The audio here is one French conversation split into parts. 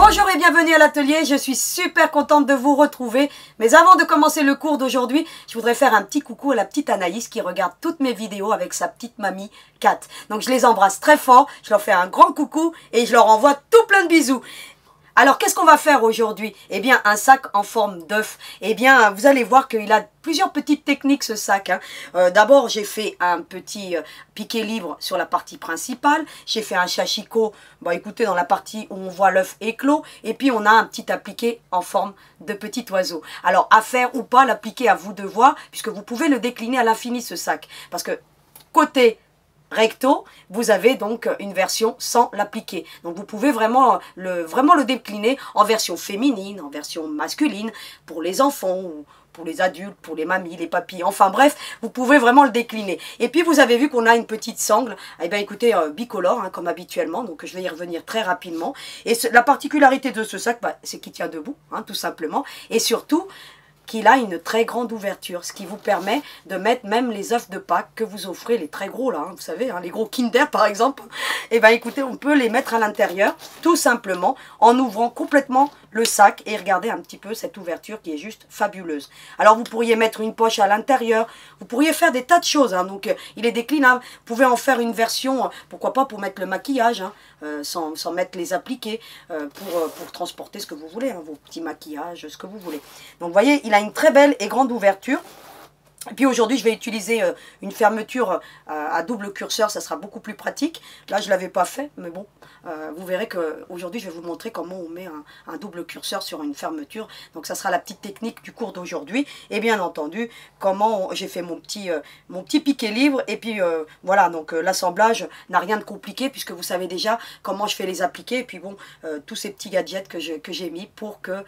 Bonjour et bienvenue à l'atelier, je suis super contente de vous retrouver. Mais avant de commencer le cours d'aujourd'hui, je voudrais faire un petit coucou à la petite Anaïs qui regarde toutes mes vidéos avec sa petite mamie Kat. Donc je les embrasse très fort, je leur fais un grand coucou et je leur envoie tout plein de bisous. Alors, qu'est-ce qu'on va faire aujourd'hui? Eh bien, un sac en forme d'œuf. Eh bien, vous allez voir qu'il a plusieurs petites techniques, ce sac. D'abord, j'ai fait un petit piqué libre sur la partie principale. J'ai fait un chachicot, bon, écoutez, dans la partie où on voit l'œuf éclos. Et puis, on a un petit appliqué en forme de petit oiseau. Alors, à faire ou pas, l'appliquer à vous de voir, puisque vous pouvez le décliner à l'infini, ce sac. Parce que, côté recto, vous avez donc une version sans l'appliquer. Donc vous pouvez vraiment le décliner en version féminine, en version masculine, pour les enfants, ou pour les adultes, pour les mamies, les papis, enfin bref, vous pouvez vraiment le décliner. Et puis vous avez vu qu'on a une petite sangle, eh bien écoutez, bicolore, hein, comme habituellement, donc je vais y revenir très rapidement. Et la particularité de ce sac, bah, c'est qu'il tient debout, hein, tout simplement, et surtout, qu'il a une très grande ouverture, ce qui vous permet de mettre même les œufs de Pâques que vous offrez, les très gros là, hein, vous savez, hein, les gros Kinder par exemple, et bien écoutez, on peut les mettre à l'intérieur, tout simplement, en ouvrant complètement le sac, et regardez un petit peu cette ouverture qui est juste fabuleuse. Alors vous pourriez mettre une poche à l'intérieur, vous pourriez faire des tas de choses, hein, donc il est déclinable, vous pouvez en faire une version, pourquoi pas pour mettre le maquillage, hein, sans mettre les appliqués, pour transporter ce que vous voulez, hein, vos petits maquillages, ce que vous voulez. Donc vous voyez, il a une très belle et grande ouverture. Et puis aujourd'hui, je vais utiliser une fermeture à double curseur, ça sera beaucoup plus pratique. Là, je ne l'avais pas fait, mais bon, vous verrez qu'aujourd'hui, je vais vous montrer comment on met un double curseur sur une fermeture. Donc, ça sera la petite technique du cours d'aujourd'hui. Et bien entendu, comment j'ai fait mon petit piqué libre. Et puis, voilà, donc l'assemblage n'a rien de compliqué, puisque vous savez déjà comment je fais les appliquer. Et puis bon, tous ces petits gadgets que j'ai mis pour que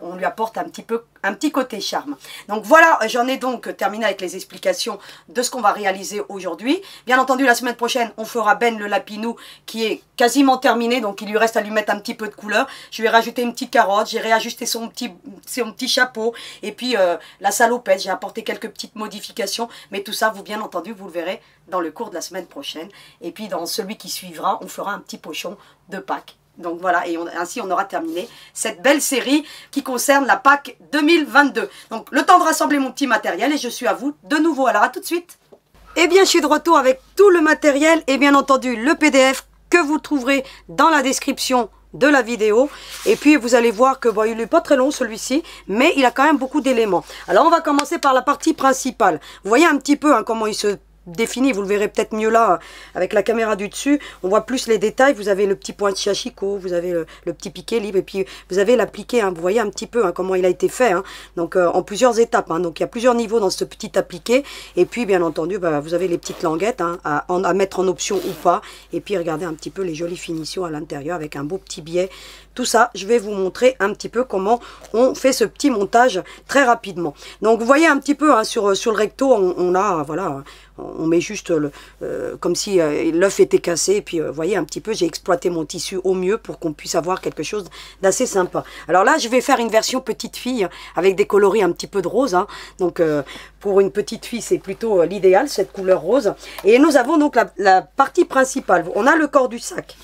on lui apporte un petit côté charme. Donc voilà, j'en ai donc terminé avec les explications de ce qu'on va réaliser aujourd'hui. Bien entendu, la semaine prochaine, on fera Ben le lapinou qui est quasiment terminé, donc il lui reste à lui mettre un petit peu de couleur. Je vais rajouter une petite carotte, j'ai réajusté son petit chapeau, et puis la salopette, j'ai apporté quelques petites modifications, mais tout ça, bien entendu, vous le verrez dans le cours de la semaine prochaine. Et puis dans celui qui suivra, on fera un petit pochon de Pâques. Donc voilà, et ainsi on aura terminé cette belle série qui concerne la Pâques 2022. Donc le temps de rassembler mon petit matériel et je suis à vous de nouveau. Alors à tout de suite. Eh bien je suis de retour avec tout le matériel et bien entendu le PDF que vous trouverez dans la description de la vidéo. Et puis vous allez voir que bon, il n'est pas très long celui-ci, mais il a quand même beaucoup d'éléments. Alors on va commencer par la partie principale. Vous voyez un petit peu hein, comment il se défini, vous le verrez peut-être mieux là avec la caméra du dessus, on voit plus les détails. Vous avez le petit point de chachicot, vous avez le petit piqué libre et puis vous avez l'appliqué, hein, vous voyez un petit peu hein, comment il a été fait, hein, donc en plusieurs étapes, hein, donc il y a plusieurs niveaux dans ce petit appliqué. Et puis bien entendu bah, vous avez les petites languettes hein, à mettre en option ou pas, et puis regardez un petit peu les jolies finitions à l'intérieur avec un beau petit biais. Tout ça, je vais vous montrer un petit peu comment on fait ce petit montage très rapidement. Donc vous voyez un petit peu hein, sur le recto, on a voilà, on met juste comme si l'œuf était cassé. Et puis vous voyez un petit peu, j'ai exploité mon tissu au mieux pour qu'on puisse avoir quelque chose d'assez sympa. Alors là, je vais faire une version petite fille avec des coloris un petit peu de rose. Hein. Donc pour une petite fille, c'est plutôt l'idéal, cette couleur rose. Et nous avons donc la partie principale. On a le corps du sac.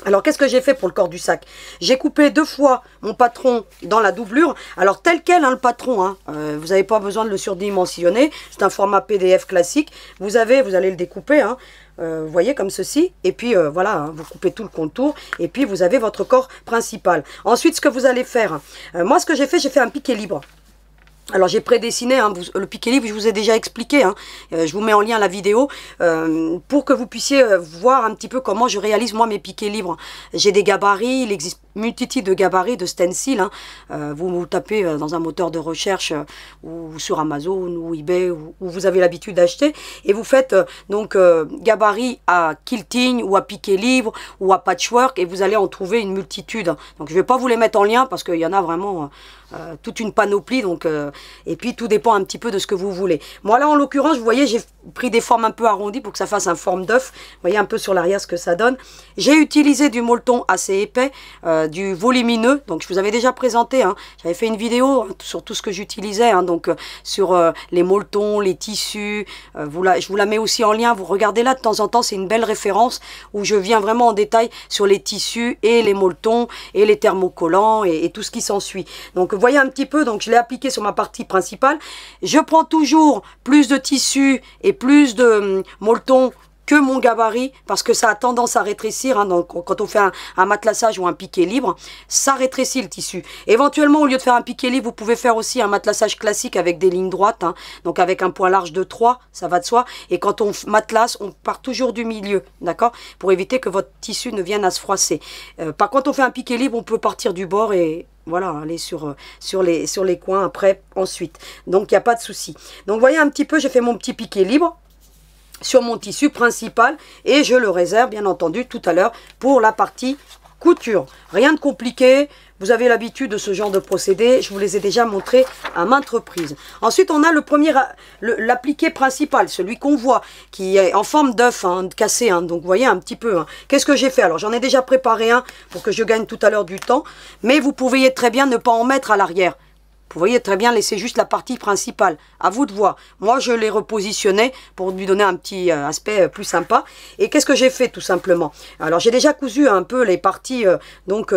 Alors, qu'est-ce que j'ai fait pour le corps du sac? J'ai coupé 2 fois mon patron dans la doublure. Alors, tel quel, hein, le patron, hein, vous n'avez pas besoin de le surdimensionner. C'est un format PDF classique. Vous allez le découper, hein, vous voyez, comme ceci. Et puis, voilà, hein, vous coupez tout le contour. Et puis, vous avez votre corps principal. Ensuite, ce que vous allez faire, moi, ce que j'ai fait un piqué libre. Alors j'ai prédessiné hein, le piqué libre, je vous ai déjà expliqué, hein, je vous mets en lien la vidéo pour que vous puissiez voir un petit peu comment je réalise moi mes piqués libres. J'ai des gabarits, il existe multitude de gabarits, de stencils, hein. Vous tapez dans un moteur de recherche ou sur Amazon ou eBay où vous avez l'habitude d'acheter et vous faites donc gabarit à quilting ou à piqué libre ou à patchwork et vous allez en trouver une multitude. Donc je ne vais pas vous les mettre en lien parce qu'il y en a vraiment toute une panoplie, donc et puis tout dépend un petit peu de ce que vous voulez. Moi là en l'occurrence, vous voyez, j'ai pris des formes un peu arrondies pour que ça fasse un forme d'œuf. Vous voyez un peu sur l'arrière ce que ça donne. J'ai utilisé du molleton assez épais, du volumineux. Donc je vous avais déjà présenté, hein, j'avais fait une vidéo sur tout ce que j'utilisais, hein, donc sur les molletons, les tissus. Je vous la mets aussi en lien, vous regardez là de temps en temps, c'est une belle référence où je viens vraiment en détail sur les tissus et les molletons et les thermocollants et tout ce qui s'ensuit. Donc vous voyez un petit peu, donc je l'ai appliqué sur ma partie principale. Je prends toujours plus de tissu et plus de molletons que mon gabarit, parce que ça a tendance à rétrécir, hein, donc quand on fait un matelassage ou un piqué libre, ça rétrécit le tissu. Éventuellement, au lieu de faire un piqué libre, vous pouvez faire aussi un matelassage classique avec des lignes droites, hein, donc avec un point large de 3, ça va de soi. Et quand on matelasse, on part toujours du milieu, d'accord, pour éviter que votre tissu ne vienne à se froisser. Par contre, on fait un piqué libre, on peut partir du bord et voilà, aller sur les coins après, ensuite. Donc, il n'y a pas de souci. Donc, vous voyez un petit peu, j'ai fait mon petit piqué libre sur mon tissu principal et je le réserve bien entendu tout à l'heure pour la partie couture. Rien de compliqué, vous avez l'habitude de ce genre de procédé, je vous les ai déjà montrés à maintes reprises. Ensuite on a le premier, l'appliqué principal, celui qu'on voit, qui est en forme d'œuf, hein, cassé, hein, donc vous voyez un petit peu. Hein. Qu'est-ce que j'ai fait? Alors j'en ai déjà préparé un pour que je gagne tout à l'heure du temps, mais vous pourriez très bien ne pas en mettre à l'arrière. Vous voyez très bien, laisser juste la partie principale. À vous de voir. Moi, je l'ai repositionné pour lui donner un petit aspect plus sympa. Et qu'est-ce que j'ai fait tout simplement? Alors, j'ai déjà cousu un peu les parties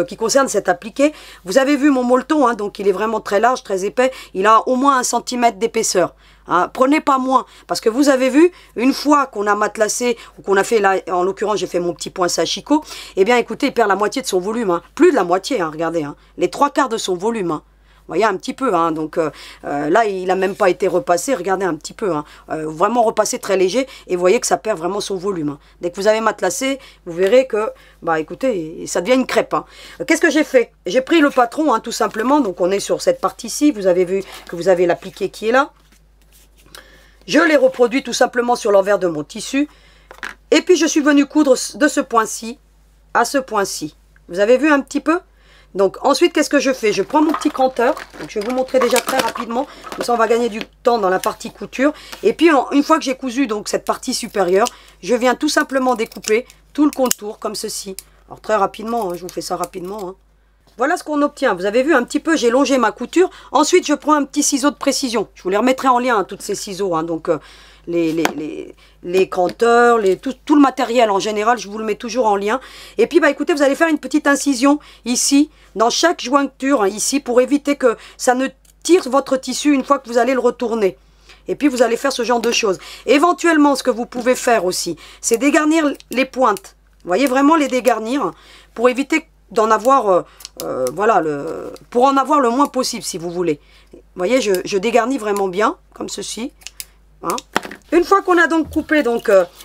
qui concernent cet appliqué. Vous avez vu mon molleton, hein, donc il est vraiment très large, très épais. Il a au moins 1 cm d'épaisseur. Hein, prenez pas moins, parce que vous avez vu, une fois qu'on a matelassé, ou qu'on a fait, là, en l'occurrence j'ai fait mon petit point sachiko, eh bien écoutez, il perd la moitié de son volume. Hein. Plus de la moitié, hein, regardez, hein, les 3/4 de son volume. Hein. Vous voyez un petit peu, hein, donc là il n'a même pas été repassé, regardez un petit peu, hein, vraiment repassé très léger et vous voyez que ça perd vraiment son volume. Hein. Dès que vous avez matelassé, vous verrez que, bah écoutez, ça devient une crêpe. Hein. Qu'est-ce que j'ai fait? J'ai pris le patron, hein, tout simplement, donc on est sur cette partie-ci, vous avez vu que vous avez l'appliqué qui est là. Je l'ai reproduit tout simplement sur l'envers de mon tissu et puis je suis venu coudre de ce point-ci à ce point-ci. Vous avez vu un petit peu? Donc ensuite, qu'est-ce que je fais? Je prends mon petit cranteur, donc je vais vous montrer déjà très rapidement, comme ça on va gagner du temps dans la partie couture. Et puis une fois que j'ai cousu donc cette partie supérieure, je viens tout simplement découper tout le contour comme ceci. Alors très rapidement, hein, je vous fais ça rapidement. Hein. Voilà ce qu'on obtient. Vous avez vu un petit peu, j'ai longé ma couture. Ensuite, je prends un petit ciseau de précision. Je vous les remettrai en lien, hein, tous ces ciseaux. Hein, donc les cranteurs, tout le matériel en général, je vous le mets toujours en lien. Et puis, bah écoutez, vous allez faire une petite incision ici, dans chaque jointure, hein, ici, pour éviter que ça ne tire votre tissu une fois que vous allez le retourner. Et puis, vous allez faire ce genre de choses. Éventuellement, ce que vous pouvez faire aussi, c'est dégarnir les pointes. Vous voyez, vraiment les dégarnir, pour éviter d'en avoir, voilà, pour en avoir le moins possible, si vous voulez. Vous voyez, je dégarnis vraiment bien, comme ceci. Hein. Une fois qu'on a donc coupé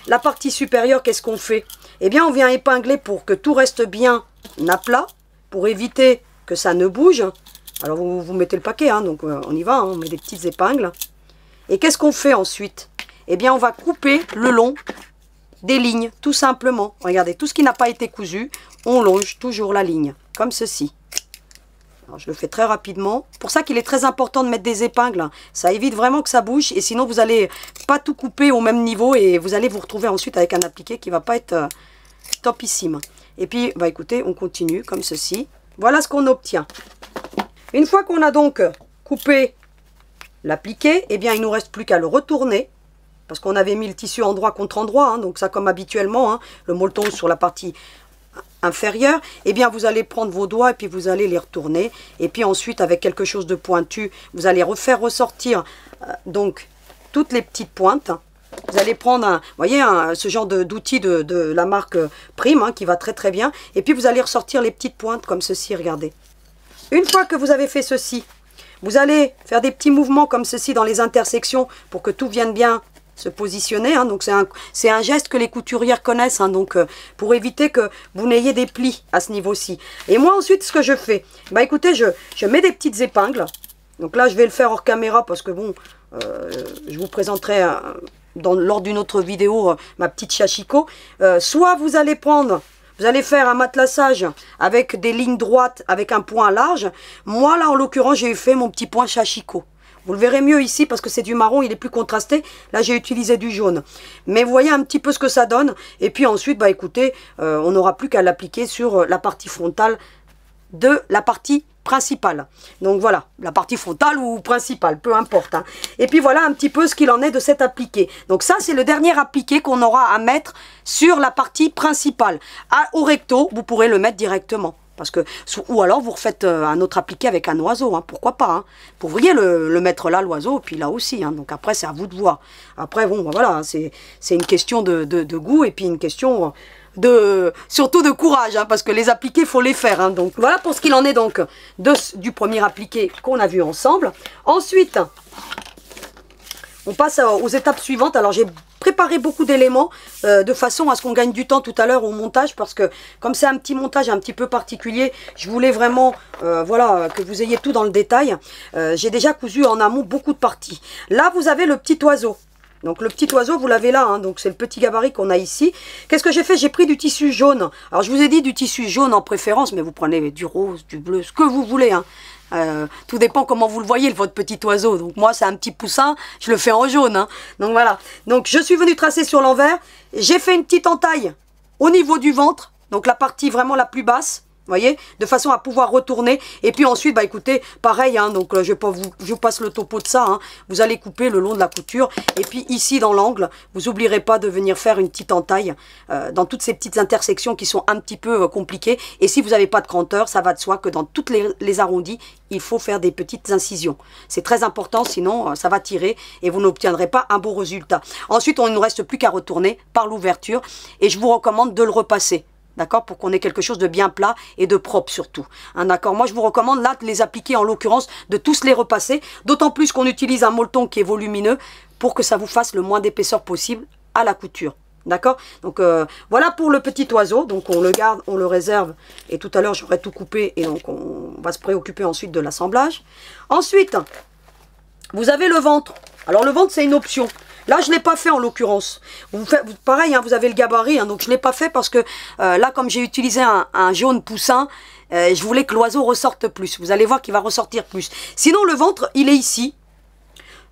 la partie supérieure, qu'est-ce qu'on fait? Eh bien, on vient épingler pour que tout reste bien à plat, pour éviter que ça ne bouge. Alors, vous mettez le paquet, hein, donc on y va, hein, on met des petites épingles. Et qu'est-ce qu'on fait ensuite? Eh bien, on va couper le long des lignes, tout simplement. Regardez, tout ce qui n'a pas été cousu, on longe toujours la ligne, comme ceci. Alors, je le fais très rapidement. C'est pour ça qu'il est très important de mettre des épingles. Hein. Ça évite vraiment que ça bouge. Et sinon, vous n'allez pas tout couper au même niveau. Et vous allez vous retrouver ensuite avec un appliqué qui ne va pas être topissime. Et puis, bah, écoutez, on continue comme ceci. Voilà ce qu'on obtient. Une fois qu'on a donc coupé l'appliqué, eh bien, il ne nous reste plus qu'à le retourner. Parce qu'on avait mis le tissu endroit contre endroit. Hein, donc ça, comme habituellement, hein, le molleton sur la partie inférieure, eh bien vous allez prendre vos doigts et puis vous allez les retourner et puis ensuite avec quelque chose de pointu vous allez refaire ressortir donc toutes les petites pointes. Vous allez prendre vous voyez ce genre d'outil de la marque Prime hein, qui va très très bien et puis vous allez ressortir les petites pointes comme ceci, regardez. Une fois que vous avez fait ceci, vous allez faire des petits mouvements comme ceci dans les intersections pour que tout vienne bien se positionner, hein, donc c'est un geste que les couturières connaissent, hein, donc pour éviter que vous n'ayez des plis à ce niveau-ci. Et moi ensuite ce que je fais, bah écoutez, je mets des petites épingles, donc là je vais le faire hors caméra parce que bon, je vous présenterai lors d'une autre vidéo ma petite sachiko. Soit vous allez faire un matelassage avec des lignes droites avec un point large. Moi là en l'occurrence j'ai fait mon petit point sachiko. Vous le verrez mieux ici parce que c'est du marron, il est plus contrasté. Là, j'ai utilisé du jaune. Mais vous voyez un petit peu ce que ça donne. Et puis ensuite, bah écoutez, on n'aura plus qu'à l'appliquer sur la partie frontale de la partie principale. Donc voilà, la partie frontale ou principale, peu importe. Hein. Et puis voilà un petit peu ce qu'il en est de cet appliqué. Donc ça, c'est le dernier appliqué qu'on aura à mettre sur la partie principale. Au recto, vous pourrez le mettre directement. Parce que, ou alors vous refaites un autre appliqué avec un oiseau, hein, pourquoi pas. Hein. Vous pourriez le mettre là, l'oiseau, et puis là aussi. Hein. Donc après, c'est à vous de voir. Après, bon, ben voilà, c'est une question de goût et puis une question surtout de courage, hein, parce que les appliqués, il faut les faire. Hein. Donc voilà pour ce qu'il en est donc du premier appliqué qu'on a vu ensemble. Ensuite, on passe aux étapes suivantes. Alors j'ai préparé beaucoup d'éléments de façon à ce qu'on gagne du temps tout à l'heure au montage, parce que comme c'est un petit montage un petit peu particulier, je voulais vraiment voilà, que vous ayez tout dans le détail. J'ai déjà cousu en amont beaucoup de parties. Là vous avez le petit oiseau. Donc le petit oiseau, vous l'avez là, hein, donc c'est le petit gabarit qu'on a ici. Qu'est-ce que j'ai fait? J'ai pris du tissu jaune. Alors je vous ai dit du tissu jaune en préférence, mais vous prenez du rose, du bleu, ce que vous voulez. Hein. Tout dépend comment vous le voyez, votre petit oiseau. Donc moi, c'est un petit poussin, je le fais en jaune. Hein. Donc voilà. Donc je suis venue tracer sur l'envers. J'ai fait une petite entaille au niveau du ventre, donc la partie vraiment la plus basse. Vous voyez, de façon à pouvoir retourner. Et puis ensuite, bah écoutez, pareil, hein, donc je vous passe le topo de ça. Hein, vous allez couper le long de la couture. Et puis ici, dans l'angle, vous n'oublierez pas de venir faire une petite entaille dans toutes ces petites intersections qui sont un petit peu compliquées. Et si vous n'avez pas de cranteur, ça va de soi que dans toutes les arrondis, il faut faire des petites incisions. C'est très important, sinon ça va tirer et vous n'obtiendrez pas un beau résultat. Ensuite, on ne nous reste plus qu'à retourner par l'ouverture. Et je vous recommande de le repasser. D'accord, pour qu'on ait quelque chose de bien plat et de propre surtout. Hein, d'accord, moi je vous recommande là de les appliquer en l'occurrence, de tous les repasser. D'autant plus qu'on utilise un molleton qui est volumineux pour que ça vous fasse le moins d'épaisseur possible à la couture. D'accord, donc voilà pour le petit oiseau. Donc on le garde, on le réserve. Et tout à l'heure j'aurai tout coupé et donc on va se préoccuper ensuite de l'assemblage. Ensuite, vous avez le ventre. Alors le ventre c'est une option. Là, je ne l'ai pas fait en l'occurrence. Pareil, hein, vous avez le gabarit, hein, donc je ne l'ai pas fait parce que là, comme j'ai utilisé un jaune poussin, je voulais que l'oiseau ressorte plus. Vous allez voir qu'il va ressortir plus. Sinon, le ventre, il est ici.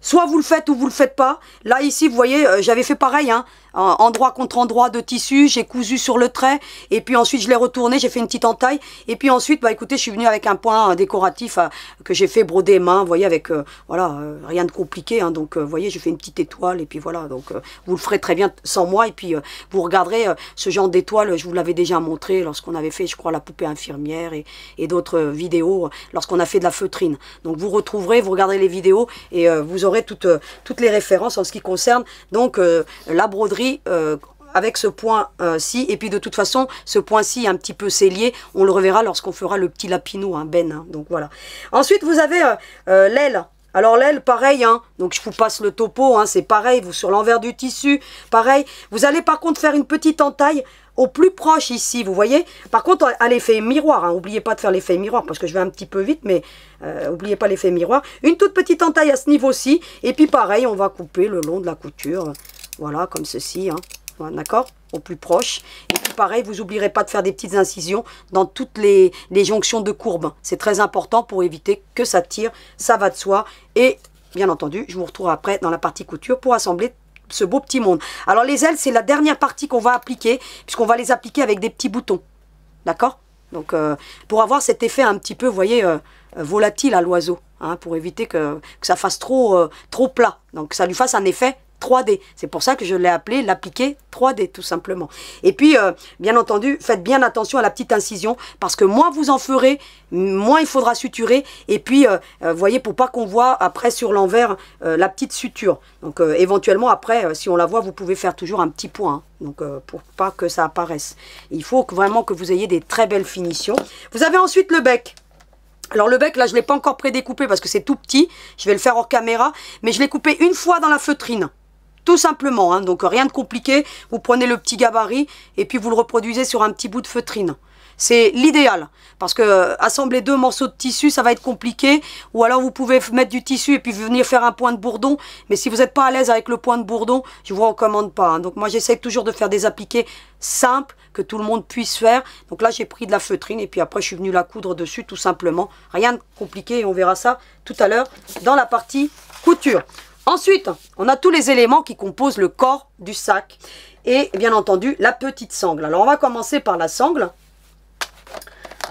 Soit vous le faites ou vous le faites pas. Là, ici, vous voyez, j'avais fait pareil, hein, endroit contre endroit de tissu. J'ai cousu sur le trait. Et puis ensuite, je l'ai retourné. J'ai fait une petite entaille. Et puis ensuite, bah écoutez, je suis venue avec un point décoratif que j'ai fait broder main. Vous voyez, avec, voilà, rien de compliqué. Hein, donc, vous voyez, j'ai fait une petite étoile. Et puis voilà, donc, vous le ferez très bien sans moi. Et puis, vous regarderez ce genre d'étoile. Je vous l'avais déjà montré lorsqu'on avait fait, je crois, la poupée infirmière et d'autres vidéos lorsqu'on a fait de la feutrine. Donc, vous retrouverez, vous regarderez les vidéos et vous aurez toutes les références en ce qui concerne donc la broderie avec ce point-ci. Et puis de toute façon, ce point-ci un petit peu scellé, on le reverra lorsqu'on fera le petit lapinou, hein, Ben. Hein, donc voilà. Ensuite, vous avez l'aile. Alors l'aile, pareil, hein, donc je vous passe le topo, hein, c'est pareil, vous sur l'envers du tissu, pareil. Vous allez par contre faire une petite entaille au plus proche ici, vous voyez. Par contre, à l'effet miroir, hein, n'oubliez pas de faire l'effet miroir parce que je vais un petit peu vite, mais n'oubliez pas l'effet miroir. Une toute petite entaille à ce niveau-ci, et puis pareil, on va couper le long de la couture, voilà, comme ceci, hein, d'accord, au plus proche. Et puis pareil, vous n'oublierez pas de faire des petites incisions dans toutes les jonctions de courbes. C'est très important pour éviter que ça tire, ça va de soi. Et bien entendu, je vous retrouve après dans la partie couture pour assembler ce beau petit monde. Alors les ailes, c'est la dernière partie qu'on va appliquer, puisqu'on va les appliquer avec des petits boutons. D'accord? Donc pour avoir cet effet un petit peu, vous voyez, volatile à l'oiseau, hein, pour éviter que ça fasse trop plat. Donc ça lui fasse un effet 3D. C'est pour ça que je l'ai appelé l'appliqué 3D tout simplement. Et puis bien entendu, faites bien attention à la petite incision parce que moins vous en ferez, moins il faudra suturer. Et puis vous voyez, pour pas qu'on voit après sur l'envers la petite suture. Donc éventuellement après, si on la voit, vous pouvez faire toujours un petit point. Hein. Donc pour pas que ça apparaisse. Il faut vraiment que vous ayez des très belles finitions. Vous avez ensuite le bec. Alors le bec, là, je ne l'ai pas encore prédécoupé parce que c'est tout petit. Je vais le faire hors caméra. Mais je l'ai coupé une fois dans la feutrine. Tout simplement, hein, donc rien de compliqué. Vous prenez le petit gabarit et puis vous le reproduisez sur un petit bout de feutrine. C'est l'idéal parce que assembler deux morceaux de tissu, ça va être compliqué. Ou alors vous pouvez mettre du tissu et puis venir faire un point de bourdon. Mais si vous n'êtes pas à l'aise avec le point de bourdon, je ne vous recommande pas. Hein. Donc moi, j'essaie toujours de faire des appliqués simples que tout le monde puisse faire. Donc là, j'ai pris de la feutrine et puis après, je suis venue la coudre dessus tout simplement. Rien de compliqué et on verra ça tout à l'heure dans la partie couture. Ensuite, on a tous les éléments qui composent le corps du sac et bien entendu la petite sangle. Alors on va commencer par la sangle.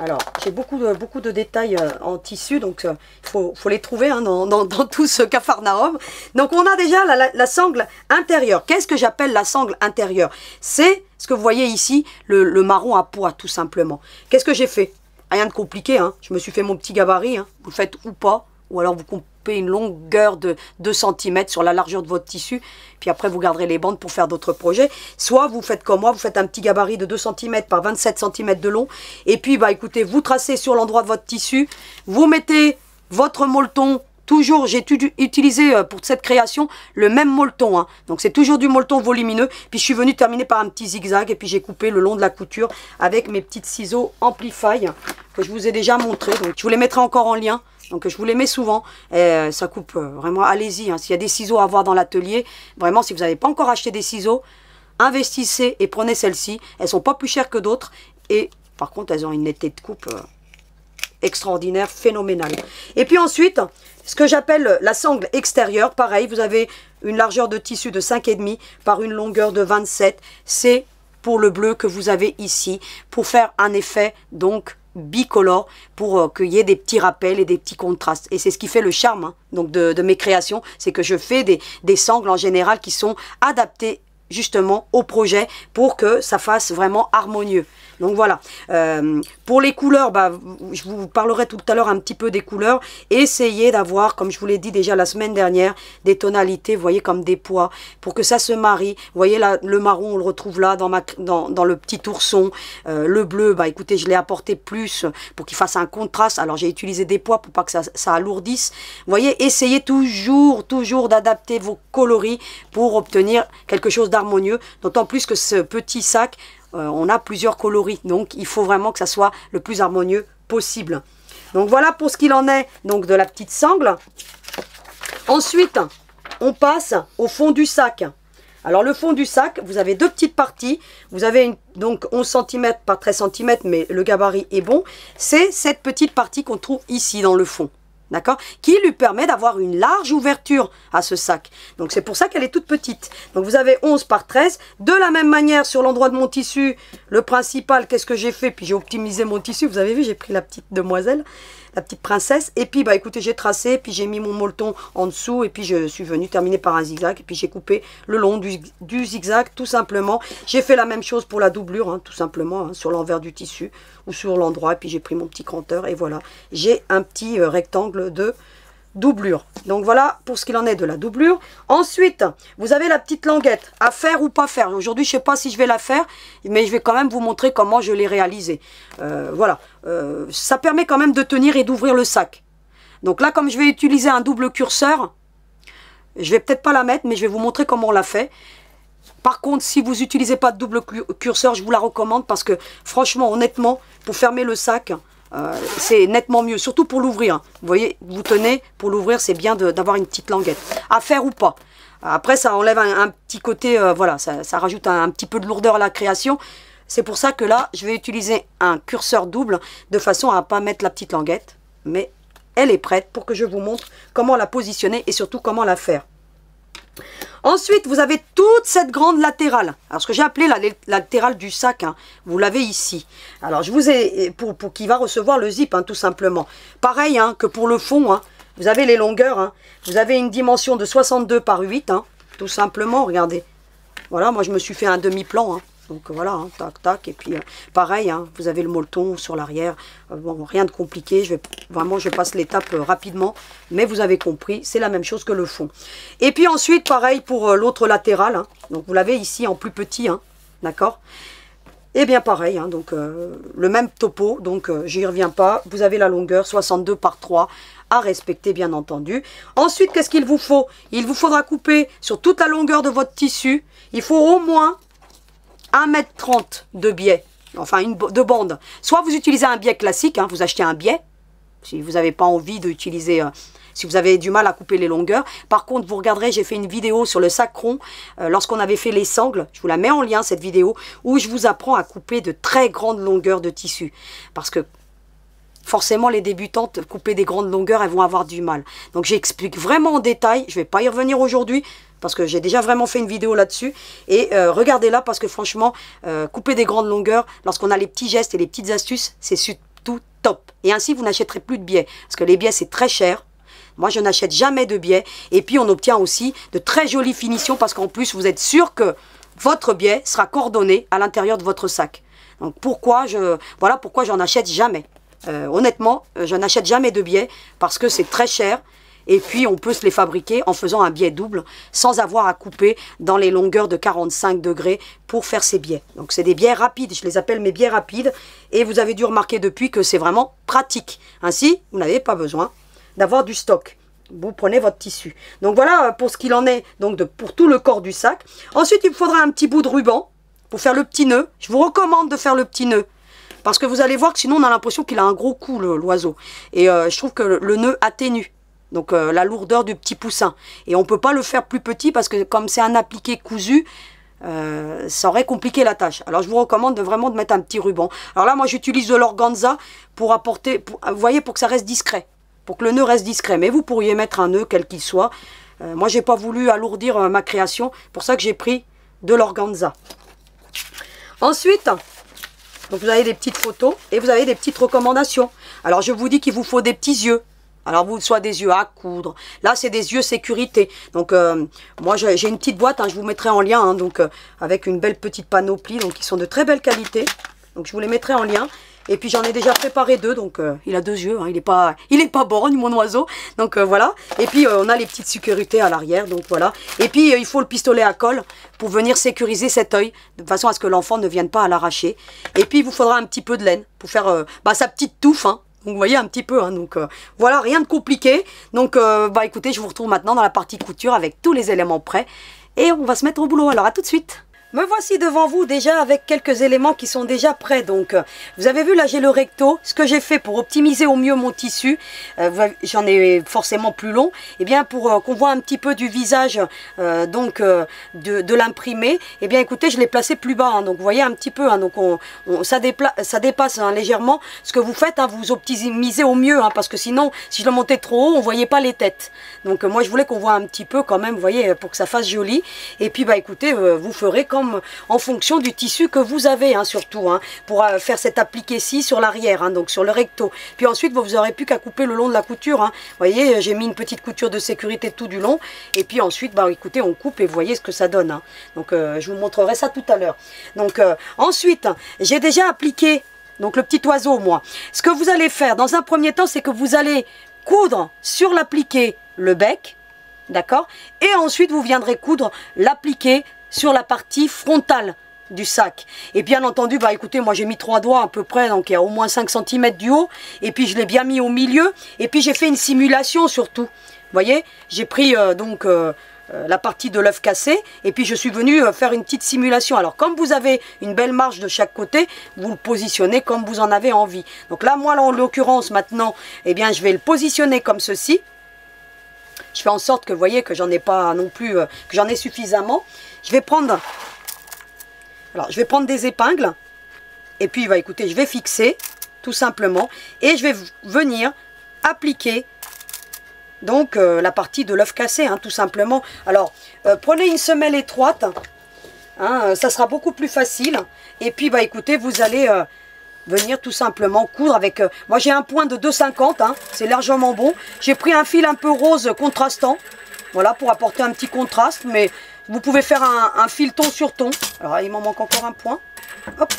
Alors, j'ai beaucoup de détails en tissu, donc il faut les trouver hein, dans tout ce capharnaüm. Donc, on a déjà la sangle intérieure. Qu'est-ce que j'appelle la sangle intérieure? C'est ce que vous voyez ici, le marron à pois, tout simplement. Qu'est-ce que j'ai fait? Rien de compliqué, hein. Je me suis fait mon petit gabarit, hein. Vous le faites ou pas, ou alors vous coupez une longueur de 2 cm sur la largeur de votre tissu, puis après vous garderez les bandes pour faire d'autres projets. Soit vous faites comme moi, vous faites un petit gabarit de 2 cm par 27 cm de long, et puis bah écoutez, vous tracez sur l'endroit de votre tissu, vous mettez votre molleton. Toujours, j'ai utilisé pour cette création le même molleton, hein. Donc c'est toujours du molleton volumineux. Puis je suis venu terminer par un petit zigzag et puis j'ai coupé le long de la couture avec mes petites ciseaux Amplify que je vous ai déjà montré. Donc je vous les mettrai encore en lien. Donc je vous les mets souvent. Et, ça coupe vraiment, allez-y. Hein. S'il y a des ciseaux à avoir dans l'atelier, vraiment si vous n'avez pas encore acheté des ciseaux, investissez et prenez celles-ci. Elles sont pas plus chères que d'autres. Et par contre, elles ont une netteté de coupe extraordinaire, phénoménale. Et puis ensuite, ce que j'appelle la sangle extérieure, pareil, vous avez une largeur de tissu de 5,5 par une longueur de 27. C'est pour le bleu que vous avez ici, pour faire un effet donc bicolore, pour qu'il y ait des petits rappels et des petits contrastes. Et c'est ce qui fait le charme hein, donc de mes créations, c'est que je fais des sangles en général qui sont adaptées justement au projet pour que ça fasse vraiment harmonieux. Donc voilà, pour les couleurs, bah, je vous parlerai tout à l'heure un petit peu des couleurs. Essayez d'avoir, comme je vous l'ai dit déjà la semaine dernière, des tonalités, vous voyez, comme des pois, pour que ça se marie. Vous voyez, là, le marron, on le retrouve là, dans le petit ourson. Le bleu, bah écoutez, je l'ai apporté plus pour qu'il fasse un contraste. Alors, j'ai utilisé des pois pour pas que ça alourdisse. Vous voyez, essayez toujours d'adapter vos coloris pour obtenir quelque chose d'harmonieux. D'autant plus que ce petit sac, on a plusieurs coloris, donc il faut vraiment que ça soit le plus harmonieux possible. Donc voilà pour ce qu'il en est donc de la petite sangle. Ensuite, on passe au fond du sac. Alors le fond du sac, vous avez deux petites parties. Vous avez donc 11 cm par 13 cm, mais le gabarit est bon. C'est cette petite partie qu'on trouve ici dans le fond. D'accord, qui lui permet d'avoir une large ouverture à ce sac. Donc c'est pour ça qu'elle est toute petite. Donc vous avez 11 par 13. De la même manière, sur l'endroit de mon tissu, le principal, qu'est-ce que j'ai fait? Puis j'ai optimisé mon tissu. Vous avez vu, j'ai pris la petite demoiselle, la petite princesse. Et puis, bah écoutez, j'ai tracé, puis j'ai mis mon molleton en dessous. Et puis je suis venu terminer par un zigzag. Et puis j'ai coupé le long du zigzag, tout simplement. J'ai fait la même chose pour la doublure, hein, tout simplement, hein, sur l'envers du tissu ou sur l'endroit. Et puis j'ai pris mon petit cranteur. Et voilà, j'ai un petit rectangle de doublure. Donc voilà pour ce qu'il en est de la doublure. Ensuite, vous avez la petite languette à faire ou pas faire. Aujourd'hui, je ne sais pas si je vais la faire, mais je vais quand même vous montrer comment je l'ai réalisée. Voilà, ça permet quand même de tenir et d'ouvrir le sac. Donc là, comme je vais utiliser un double curseur, je vais peut-être pas la mettre, mais je vais vous montrer comment on la fait. Par contre, si vous n'utilisez pas de double curseur, je vous la recommande parce que franchement, honnêtement, pour fermer le sac, c'est nettement mieux, surtout pour l'ouvrir. Vous voyez, vous tenez, pour l'ouvrir, c'est bien d'avoir une petite languette. À faire ou pas. Après, ça enlève un petit côté, voilà, ça rajoute un petit peu de lourdeur à la création. C'est pour ça que là, je vais utiliser un curseur double de façon à ne pas mettre la petite languette. Mais elle est prête pour que je vous montre comment la positionner et surtout comment la faire. Ensuite, vous avez toute cette grande latérale. Alors, ce que j'ai appelé la latérale du sac, hein, vous l'avez ici. Alors, je vous ai, pour qu'il va recevoir le zip, hein, tout simplement. Pareil hein, que pour le fond, hein, vous avez les longueurs. Hein, vous avez une dimension de 62 par 8, hein, tout simplement, regardez. Voilà, moi, je me suis fait un demi-plan, hein. Donc voilà, hein, tac, tac, et puis pareil, hein, vous avez le molleton sur l'arrière, bon, rien de compliqué, je passe l'étape rapidement, mais vous avez compris, c'est la même chose que le fond. Et puis ensuite, pareil pour l'autre latéral, hein, donc vous l'avez ici en plus petit, hein, d'accord? Et bien pareil, hein, donc le même topo, donc j'y reviens pas, vous avez la longueur 62 par 3, à respecter bien entendu. Ensuite, qu'est-ce qu'il vous faut? Il vous faudra couper sur toute la longueur de votre tissu, il faut au moins 1,30 m de biais, enfin de bande. Soit vous utilisez un biais classique, hein, vous achetez un biais, si vous n'avez pas envie d'utiliser, si vous avez du mal à couper les longueurs. Par contre, vous regarderez, j'ai fait une vidéo sur le sac rond, lorsqu'on avait fait les sangles, je vous la mets en lien cette vidéo, où je vous apprends à couper de très grandes longueurs de tissu. Parce que forcément, les débutantes, couper des grandes longueurs, elles vont avoir du mal. Donc j'explique vraiment en détail, je ne vais pas y revenir aujourd'hui, parce que j'ai déjà vraiment fait une vidéo là-dessus. Et regardez-la parce que franchement, couper des grandes longueurs, lorsqu'on a les petits gestes et les petites astuces, c'est surtout top. Et ainsi, vous n'achèterez plus de biais. Parce que les biais, c'est très cher. Moi, je n'achète jamais de biais. Et puis, on obtient aussi de très jolies finitions parce qu'en plus, vous êtes sûr que votre biais sera coordonné à l'intérieur de votre sac. Donc, voilà pourquoi j'en achète jamais. Honnêtement, je n'achète jamais de biais parce que c'est très cher. Et puis, on peut se les fabriquer en faisant un biais double sans avoir à couper dans les longueurs de 45 degrés pour faire ces biais. Donc, c'est des biais rapides. Je les appelle mes biais rapides. Et vous avez dû remarquer depuis que c'est vraiment pratique. Ainsi, vous n'avez pas besoin d'avoir du stock. Vous prenez votre tissu. Donc, voilà pour ce qu'il en est donc pour tout le corps du sac. Ensuite, il vous faudra un petit bout de ruban pour faire le petit nœud. Je vous recommande de faire le petit nœud. Parce que vous allez voir que sinon, on a l'impression qu'il a un gros cou, l'oiseau. Et je trouve que le nœud atténue. Donc la lourdeur du petit poussin. Et on ne peut pas le faire plus petit parce que comme c'est un appliqué cousu, ça aurait compliqué la tâche. Alors je vous recommande vraiment de mettre un petit ruban. Alors là, moi j'utilise de l'organza pour apporter, vous voyez, pour que ça reste discret. Pour que le nœud reste discret. Mais vous pourriez mettre un nœud quel qu'il soit. Moi j'ai pas voulu alourdir ma création. Pour ça que j'ai pris de l'organza. Ensuite, donc vous avez des petites photos et vous avez des petites recommandations. Alors je vous dis qu'il vous faut des petits yeux. Alors, vous, soit des yeux à coudre. Là, c'est des yeux sécurité. Donc, moi, j'ai une petite boîte, hein, je vous mettrai en lien, hein, donc avec une belle petite panoplie, donc qui sont de très belle qualité. Donc, je vous les mettrai en lien. Et puis, j'en ai déjà préparé deux, donc il a deux yeux, hein, il est pas borgne, mon oiseau. Donc, voilà. Et puis, on a les petites sécurités à l'arrière, donc voilà. Et puis, il faut le pistolet à colle pour venir sécuriser cet œil, de façon à ce que l'enfant ne vienne pas à l'arracher. Et puis, il vous faudra un petit peu de laine pour faire sa petite touffe, hein. Donc, vous voyez un petit peu, hein, donc voilà, rien de compliqué. Donc, écoutez, je vous retrouve maintenant dans la partie couture avec tous les éléments prêts. Et on va se mettre au boulot, alors à tout de suite. Me voici devant vous déjà avec quelques éléments qui sont déjà prêts. Donc, vous avez vu, là j'ai le recto. Ce que j'ai fait pour optimiser au mieux mon tissu, j'en ai forcément plus long. Et bien pour qu'on voit un petit peu du visage de l'imprimé, et bien écoutez, je l'ai placé plus bas. Hein, donc vous voyez un petit peu, hein, donc ça dépasse hein, légèrement. Ce que vous faites, hein, vous optimisez au mieux, hein, parce que sinon, si je le montais trop haut, on voyait pas les têtes. Donc moi je voulais qu'on voit un petit peu quand même, vous voyez, pour que ça fasse joli. Et puis écoutez, vous ferez comme en fonction du tissu que vous avez, hein, surtout, hein, pour faire cet appliqué-ci sur l'arrière, hein, donc sur le recto. Puis ensuite, vous n'aurez plus qu'à couper le long de la couture. Hein. Vous voyez, j'ai mis une petite couture de sécurité tout du long. Et puis ensuite, écoutez, on coupe et vous voyez ce que ça donne. Hein. Donc, je vous montrerai ça tout à l'heure. Donc, ensuite, j'ai déjà appliqué donc le petit oiseau, moi. Ce que vous allez faire, dans un premier temps, c'est que vous allez coudre sur l'appliqué le bec, d'accord? Et ensuite, vous viendrez coudre l'appliqué sur la partie frontale du sac. Et bien entendu, écoutez, moi j'ai mis 3 doigts à peu près, donc il y a au moins 5 cm du haut. Et puis je l'ai bien mis au milieu. Et puis j'ai fait une simulation surtout. Vous voyez, j'ai pris la partie de l'œuf cassé. Et puis je suis venu faire une petite simulation. Alors comme vous avez une belle marge de chaque côté, vous le positionnez comme vous en avez envie. Donc là, moi, en l'occurrence, maintenant, eh bien, je vais le positionner comme ceci. Je fais en sorte que vous voyez que j'en ai pas non plus, que j'en ai suffisamment. Je vais prendre des épingles. Et puis, écoutez, je vais fixer, tout simplement. Et je vais venir appliquer, donc, la partie de l'œuf cassé, hein, tout simplement. Alors, prenez une semelle étroite. Hein, ça sera beaucoup plus facile. Et puis, écoutez, vous allez venir tout simplement coudre avec... moi, j'ai un point de 2,50, hein, c'est largement bon. J'ai pris un fil un peu rose contrastant. Voilà, pour apporter un petit contraste. Mais vous pouvez faire un fil ton sur ton. Alors, il m'en manque encore un point. Hop.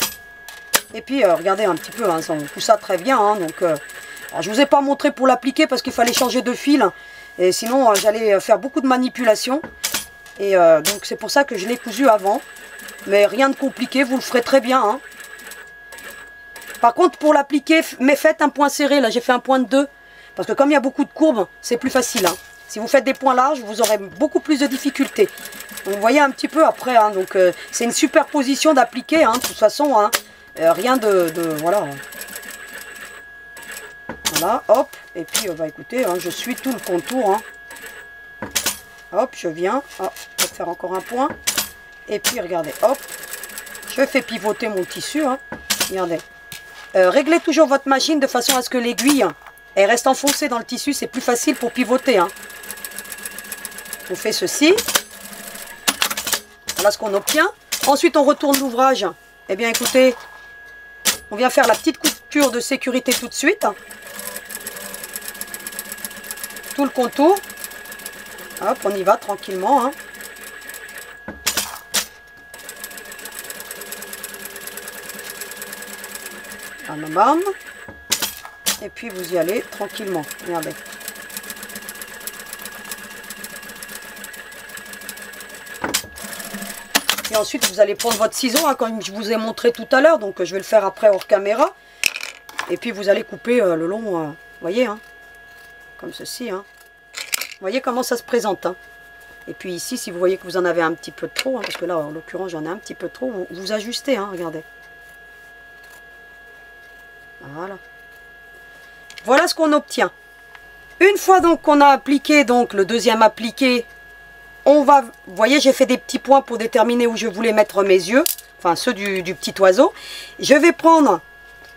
Et puis, regardez un petit peu, hein, tout ça très bien. Hein, donc, je ne vous ai pas montré pour l'appliquer parce qu'il fallait changer de fil. Et sinon, j'allais faire beaucoup de manipulations. Et donc, c'est pour ça que je l'ai cousu avant. Mais rien de compliqué, vous le ferez très bien. Hein. Par contre, pour l'appliquer, mais faites un point serré. Là, j'ai fait un point de 2. Parce que comme il y a beaucoup de courbes, c'est plus facile. Hein. Si vous faites des points larges, vous aurez beaucoup plus de difficultés. Donc, vous voyez un petit peu après. Hein. Donc, c'est une superposition d'appliquer. Hein, de toute façon, hein. Rien de... Voilà. Voilà, hop. Et puis, écoutez, hein, je suis tout le contour. Hein. Hop, je viens. Hop, je vais faire encore un point. Et puis, regardez, hop. Je fais pivoter mon tissu. Hein. Regardez. Réglez toujours votre machine de façon à ce que l'aiguille reste enfoncée dans le tissu. C'est plus facile pour pivoter. Hein. On fait ceci. Voilà ce qu'on obtient. Ensuite, on retourne l'ouvrage. Eh bien, écoutez, On vient faire la petite couture de sécurité tout de suite. Tout le contour. Hop, on y va tranquillement. Hein. Bam, bam, bam. Et puis vous y allez tranquillement. Regardez. Et ensuite vous allez prendre votre ciseau, hein, comme je vous ai montré tout à l'heure. Donc je vais le faire après hors caméra. Et puis vous allez couper le long, vous voyez, hein, comme ceci. Hein. Vous voyez comment ça se présente. Hein. Et puis ici, si vous voyez que vous en avez un petit peu trop, hein, parce que là en l'occurrence j'en ai un petit peu trop, vous ajustez, hein, regardez. Voilà. Voilà ce qu'on obtient. Une fois donc qu'on a appliqué donc le deuxième appliqué, on va, vous voyez, j'ai fait des petits points pour déterminer où je voulais mettre mes yeux, enfin ceux du petit oiseau. Je vais prendre,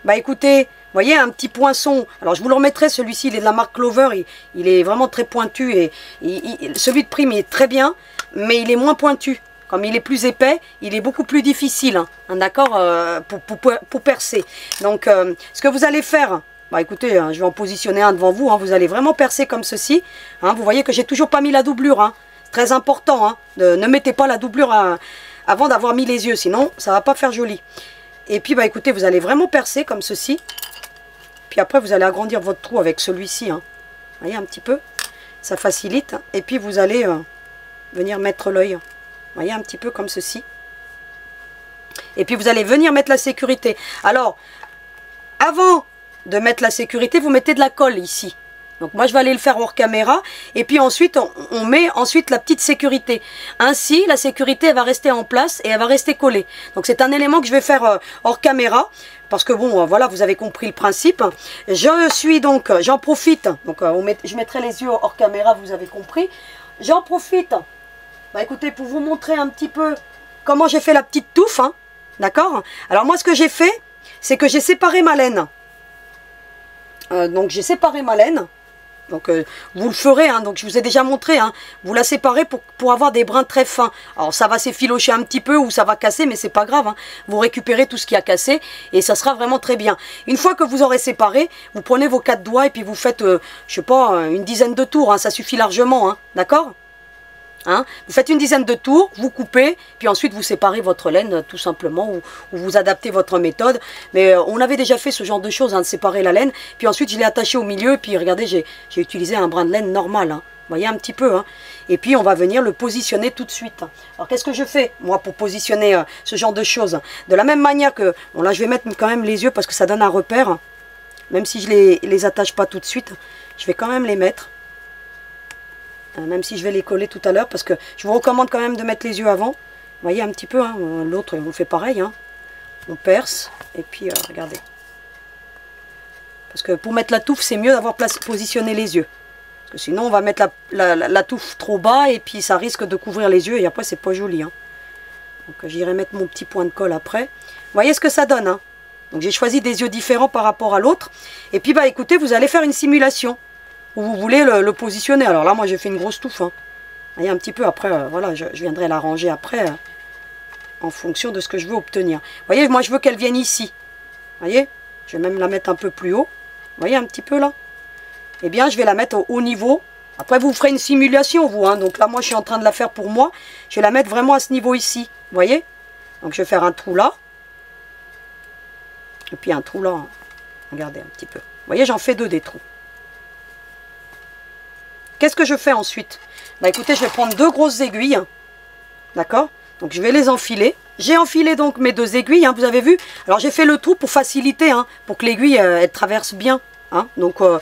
bah écoutez, vous voyez, un petit poinçon. Alors je vous le remettrai, celui-ci il est de la marque Clover, il est vraiment très pointu et celui de Prime il est très bien, mais il est moins pointu. Comme il est plus épais, il est beaucoup plus difficile, hein, d'accord, pour percer. Donc ce que vous allez faire, bah écoutez, hein, je vais en positionner un devant vous, hein, vous allez vraiment percer comme ceci. Hein, vous voyez que j'ai toujours pas mis la doublure, hein, c'est très important, hein, ne mettez pas la doublure avant d'avoir mis les yeux, sinon ça va pas faire joli. Et puis bah écoutez, vous allez vraiment percer comme ceci. Puis après vous allez agrandir votre trou avec celui-ci, hein. Vous voyez un petit peu, ça facilite. Et puis vous allez venir mettre l'œil, vous voyez un petit peu comme ceci. Et puis vous allez venir mettre la sécurité. Alors, avant de mettre la sécurité, vous mettez de la colle ici. Donc moi je vais aller le faire hors caméra. Et puis ensuite on met ensuite la petite sécurité. Ainsi la sécurité elle va rester en place et elle va rester collée. Donc c'est un élément que je vais faire hors caméra. Parce que bon voilà, vous avez compris le principe. J'en profite. Donc je mettrai les yeux hors caméra, vous avez compris. J'en profite. Bah écoutez, pour vous montrer un petit peu comment j'ai fait la petite touffe. Hein, d'accord. Alors moi ce que j'ai fait, c'est que j'ai séparé ma laine. Donc j'ai séparé ma laine. Donc vous le ferez, hein, donc je vous ai déjà montré, hein, vous la séparez pour avoir des brins très fins. Alors ça va s'effilocher un petit peu ou ça va casser, mais c'est pas grave, hein. Vous récupérez tout ce qui a cassé et ça sera vraiment très bien. Une fois que vous aurez séparé, vous prenez vos 4 doigts et puis vous faites, je sais pas, une dizaine de tours, hein, ça suffit largement, hein, d'accord ? Hein, vous faites une dizaine de tours, vous coupez, puis ensuite vous séparez votre laine tout simplement, ou vous adaptez votre méthode. Mais on avait déjà fait ce genre de choses, hein, de séparer la laine. Puis ensuite je l'ai attachée au milieu, et puis regardez, j'ai utilisé un brin de laine normal. Hein, vous voyez un petit peu. Hein, et puis on va venir le positionner tout de suite. Alors qu'est-ce que je fais, moi, pour positionner ce genre de choses? De la même manière que, bon là je vais mettre quand même les yeux parce que ça donne un repère. Même si je les attache pas tout de suite, je vais quand même les mettre. Même si je vais les coller tout à l'heure, parce que je vous recommande quand même de mettre les yeux avant. Vous voyez un petit peu, hein, l'autre on fait pareil. Hein. On perce, et puis regardez. Parce que pour mettre la touffe, c'est mieux d'avoir positionné les yeux. Parce que sinon on va mettre la touffe trop bas, et puis ça risque de couvrir les yeux, et après c'est pas joli. Hein. Donc j'irai mettre mon petit point de colle après. Vous voyez ce que ça donne. Hein. Donc j'ai choisi des yeux différents par rapport à l'autre. Et puis bah écoutez, vous allez faire une simulation. Où vous voulez le positionner. Alors là, moi, j'ai fait une grosse touffe. Hein. Vous voyez un petit peu, après, voilà, je viendrai la ranger après, en fonction de ce que je veux obtenir. Vous voyez, moi, je veux qu'elle vienne ici. Vous voyez, je vais même la mettre un peu plus haut. Vous voyez un petit peu, là. Eh bien, je vais la mettre au haut niveau. Après, vous ferez une simulation, vous. Hein. Donc là, moi, je suis en train de la faire pour moi. Je vais la mettre vraiment à ce niveau ici. Vous voyez. Donc, je vais faire un trou là. Et puis, un trou là. Hein. Regardez un petit peu. Vous voyez, j'en fais 2 des trous. Qu'est-ce que je fais ensuite? Bah écoutez, je vais prendre 2 grosses aiguilles. D'accord? Donc je vais les enfiler. J'ai enfilé donc mes 2 aiguilles, hein, vous avez vu. Alors j'ai fait le trou pour faciliter, hein, pour que l'aiguille elle traverse bien. Hein. Donc vous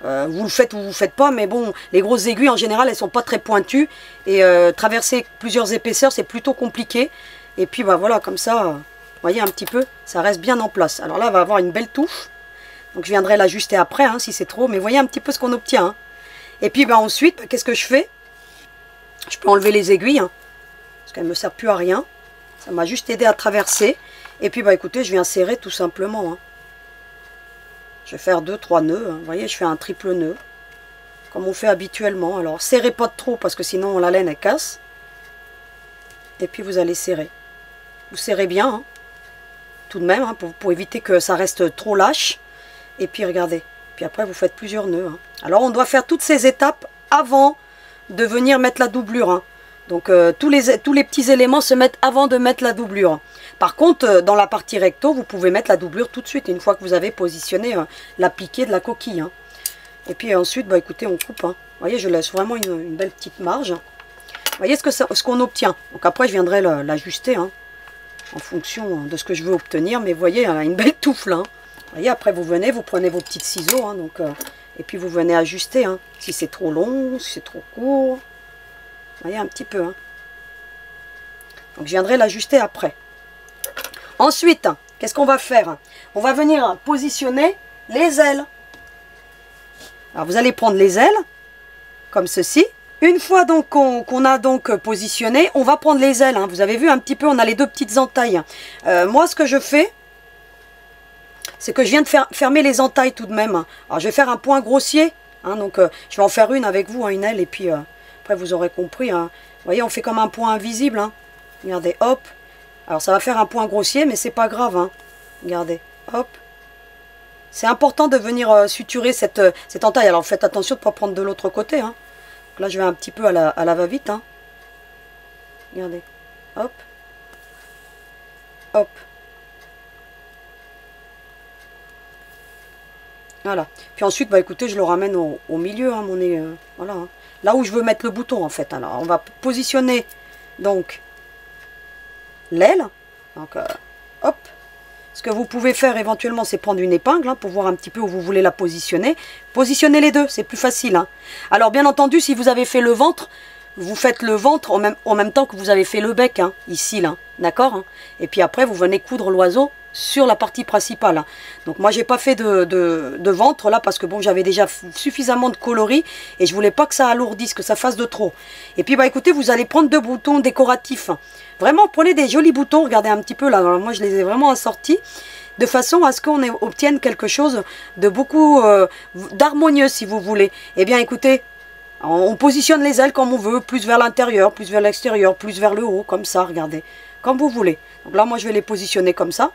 le faites ou vous ne faites pas, mais bon, les grosses aiguilles en général, elles ne sont pas très pointues. Et traverser plusieurs épaisseurs, c'est plutôt compliqué. Et puis bah voilà, comme ça, vous voyez un petit peu, ça reste bien en place. Alors là, elle va avoir une belle touffe. Donc je viendrai l'ajuster après, hein, si c'est trop. Mais voyez un petit peu ce qu'on obtient. Hein. Et puis ben, ensuite, qu'est-ce que je fais? Je peux enlever les aiguilles, hein, parce qu'elles ne me servent plus à rien. Ça m'a juste aidé à traverser. Et puis bah écoutez, je viens serrer tout simplement. Hein. Je vais faire 2-3 nœuds. Hein. Vous voyez, je fais un triple nœud, comme on fait habituellement. Alors serrez pas trop, parce que sinon la laine elle casse. Et puis vous allez serrer. Vous serrez bien, hein, tout de même, hein, pour éviter que ça reste trop lâche. Et puis regardez, puis après vous faites plusieurs nœuds. Hein. Alors on doit faire toutes ces étapes avant de venir mettre la doublure. Hein. Donc tous les petits éléments se mettent avant de mettre la doublure. Par contre, dans la partie recto, vous pouvez mettre la doublure tout de suite, une fois que vous avez positionné l'appliqué de la coquille. Hein. Et puis ensuite, bah, écoutez, on coupe. Hein. Vous voyez, je laisse vraiment une belle petite marge. Vous voyez ce qu'on obtient. Donc après, je viendrai l'ajuster hein, en fonction de ce que je veux obtenir. Mais vous voyez, une belle touffe là. Hein. Vous voyez, après, vous venez, vous prenez vos petits ciseaux. Hein, donc, et puis, vous venez ajuster. Hein, si c'est trop long, si c'est trop court. Vous voyez, un petit peu. Hein. Donc, je viendrai l'ajuster après. Ensuite, qu'est-ce qu'on va faire? On va venir positionner les ailes. Alors, vous allez prendre les ailes, comme ceci. Une fois donc qu'on a donc positionné, on va prendre les ailes. Hein. Vous avez vu un petit peu, on a les deux petites entailles. Moi, ce que je fais, c'est que je viens de fermer les entailles tout de même. Alors, je vais faire un point grossier. Hein, donc, je vais en faire une avec vous, hein, une aile. Et puis, après, vous aurez compris. Hein. Vous voyez, on fait comme un point invisible. Hein. Regardez, hop. Alors, ça va faire un point grossier, mais c'est pas grave. Hein. Regardez, hop. C'est important de venir suturer cette entaille. Alors, faites attention de ne pas prendre de l'autre côté. Hein. Donc là, je vais un petit peu à la va-vite. Hein. Regardez. Hop. Hop. Voilà. Puis ensuite, bah, écoutez, je le ramène au milieu. Hein, voilà, hein. Là où je veux mettre le bouton, en fait. Alors, on va positionner, donc, l'aile. Donc, hop. Ce que vous pouvez faire éventuellement, c'est prendre une épingle hein, pour voir un petit peu où vous voulez la positionner. Positionnez les deux, c'est plus facile. Hein. Alors bien entendu, si vous avez fait le ventre, vous faites le ventre en même temps que vous avez fait le bec, hein, ici, là, d'accord hein. Et puis après, vous venez coudre l'oiseau sur la partie principale. Hein. Donc moi, j'ai pas fait de ventre là, parce que bon, j'avais déjà suffisamment de coloris, et je voulais pas que ça alourdisse, que ça fasse de trop. Et puis bah écoutez, vous allez prendre deux boutons décoratifs. Vraiment, prenez des jolis boutons, regardez un petit peu là, alors, moi je les ai vraiment assortis, de façon à ce qu'on obtienne quelque chose de beaucoup d'harmonieux, si vous voulez. Eh bien écoutez, on positionne les ailes comme on veut, plus vers l'intérieur, plus vers l'extérieur, plus vers le haut, comme ça, regardez, comme vous voulez. Donc là, moi je vais les positionner comme ça.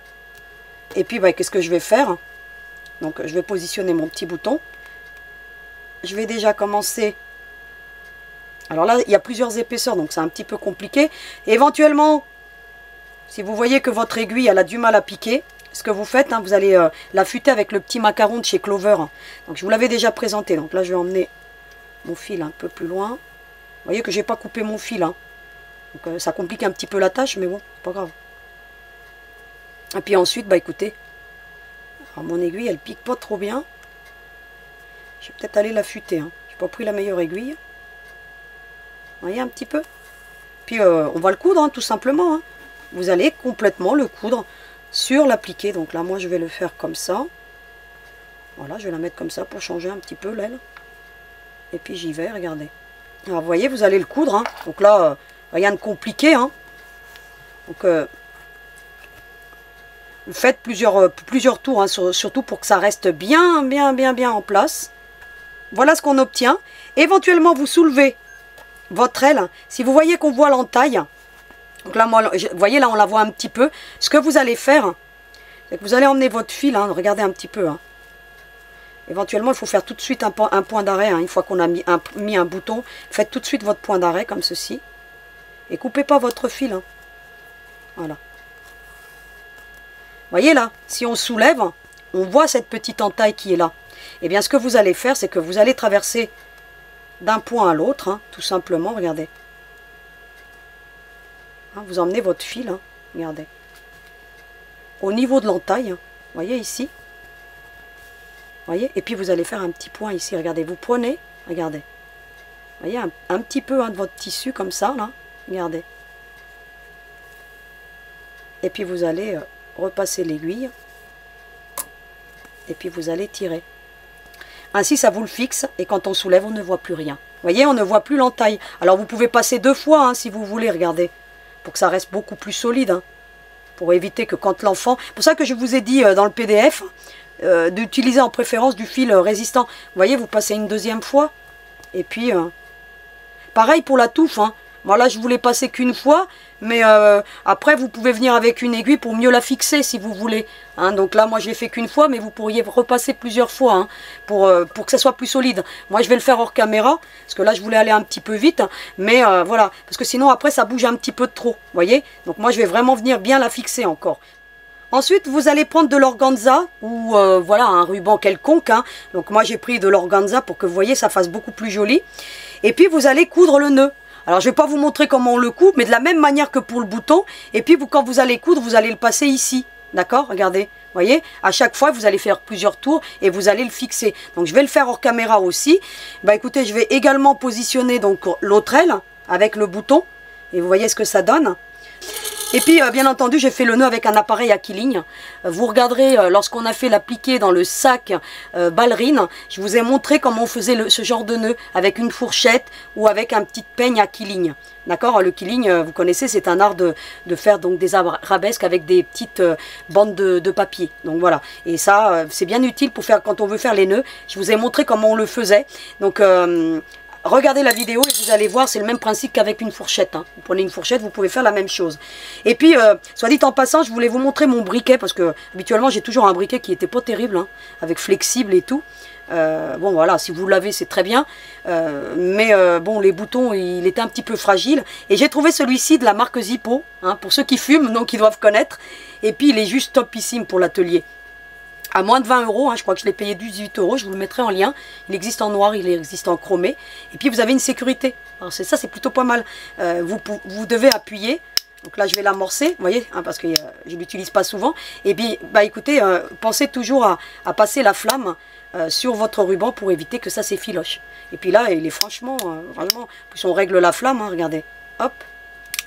Et puis, bah, qu'est-ce que je vais faire? Donc, je vais positionner mon petit bouton. Je vais déjà commencer. Alors là, il y a plusieurs épaisseurs, donc c'est un petit peu compliqué. Et éventuellement, si vous voyez que votre aiguille, elle a du mal à piquer, ce que vous faites, hein, vous allez l'affûter avec le petit macaron de chez Clover. Donc, je vous l'avais déjà présenté. Donc là, je vais emmener mon fil un peu plus loin. Vous voyez que je n'ai pas coupé mon fil. Hein. Donc, ça complique un petit peu la tâche, mais bon, c'est pas grave. Et puis ensuite, bah écoutez, alors mon aiguille, elle pique pas trop bien. Je vais peut-être aller l'affûter. Hein. Je n'ai pas pris la meilleure aiguille. Vous voyez un petit peu. Puis on va le coudre, hein, tout simplement. Hein. Vous allez complètement le coudre sur l'appliqué. Donc là, moi, je vais le faire comme ça. Voilà, je vais la mettre comme ça pour changer un petit peu l'aile. Et puis j'y vais, regardez. Alors vous voyez, vous allez le coudre. Hein. Donc là, rien de compliqué. Hein. Donc... vous faites plusieurs tours, hein, surtout pour que ça reste bien en place. Voilà ce qu'on obtient. Éventuellement, vous soulevez votre aile. Si vous voyez qu'on voit l'entaille, donc là, moi, vous voyez, là, on la voit un petit peu. Ce que vous allez faire, c'est que vous allez emmener votre fil, hein, regardez un petit peu. Hein. Éventuellement, il faut faire tout de suite un point d'arrêt. Hein, une fois qu'on a mis un bouton, faites tout de suite votre point d'arrêt, comme ceci. Et coupez pas votre fil. Hein. Voilà. Voyez là, si on soulève, on voit cette petite entaille qui est là. Et bien ce que vous allez faire, c'est que vous allez traverser d'un point à l'autre, hein, tout simplement, regardez. Hein, vous emmenez votre fil, hein, regardez. Au niveau de l'entaille, hein, voyez ici. Voyez, et puis vous allez faire un petit point ici, regardez. Vous prenez, regardez. Voyez, un petit peu hein, de votre tissu comme ça, là, regardez. Et puis vous allez... repasser l'aiguille et puis vous allez tirer. Ainsi ça vous le fixe et quand on soulève on ne voit plus rien. Vous voyez, on ne voit plus l'entaille. Alors vous pouvez passer deux fois hein, si vous voulez, regardez, pour que ça reste beaucoup plus solide. Hein, pour éviter que quand l'enfant... C'est pour ça que je vous ai dit dans le PDF d'utiliser en préférence du fil résistant. Vous voyez, vous passez une deuxième fois et puis pareil pour la touffe. Hein. Moi là, je voulais passer qu'une fois, mais après, vous pouvez venir avec une aiguille pour mieux la fixer si vous voulez. Hein, donc là, moi, je l'ai fait qu'une fois, mais vous pourriez repasser plusieurs fois hein, pour que ça soit plus solide. Moi, je vais le faire hors caméra, parce que là, je voulais aller un petit peu vite, mais voilà, parce que sinon, après, ça bouge un petit peu de trop, vous voyez. Donc moi, je vais vraiment venir bien la fixer encore. Ensuite, vous allez prendre de l'organza ou voilà un ruban quelconque. Hein. Donc moi, j'ai pris de l'organza pour que vous voyez, ça fasse beaucoup plus joli. Et puis, vous allez coudre le nœud. Alors, je ne vais pas vous montrer comment on le coupe, mais de la même manière que pour le bouton. Et puis, quand vous allez coudre, vous allez le passer ici. D'accord? Regardez. Vous voyez? À chaque fois, vous allez faire plusieurs tours et vous allez le fixer. Donc, je vais le faire hors caméra aussi. Bah, écoutez, je vais également positionner donc l'autre aile avec le bouton. Et vous voyez ce que ça donne. Et puis, bien entendu, j'ai fait le nœud avec un appareil à quilling. Vous regarderez, lorsqu'on a fait l'appliqué dans le sac ballerine, je vous ai montré comment on faisait ce genre de nœud avec une fourchette ou avec un petit peigne à quilling. D'accord? Le quilling, vous connaissez, c'est un art de faire donc des arabesques avec des petites bandes de papier. Donc voilà. Et ça, c'est bien utile pour faire quand on veut faire les nœuds. Je vous ai montré comment on le faisait. Donc regardez la vidéo et vous allez voir, c'est le même principe qu'avec une fourchette. Hein. Vous prenez une fourchette, vous pouvez faire la même chose. Et puis, soit dit en passant, je voulais vous montrer mon briquet, parce que habituellement, j'ai toujours un briquet qui n'était pas terrible, hein, avec flexible et tout. Bon, voilà, si vous l'avez, c'est très bien. Mais bon, les boutons, il était un petit peu fragile. Et j'ai trouvé celui-ci de la marque Zippo, hein, pour ceux qui fument, donc ils doivent connaître. Et puis, il est juste topissime pour l'atelier. À moins de 20 €, hein, je crois que je l'ai payé 18 €, je vous le mettrai en lien. Il existe en noir, il existe en chromé. Et puis vous avez une sécurité. Alors ça, c'est plutôt pas mal. Vous devez appuyer. Donc là, je vais l'amorcer, vous voyez, hein, parce que je ne l'utilise pas souvent. Et puis, bah écoutez, pensez toujours à passer la flamme sur votre ruban pour éviter que ça s'effiloche. Et puis là, il est franchement, vraiment, puis on règle la flamme, hein, regardez, hop.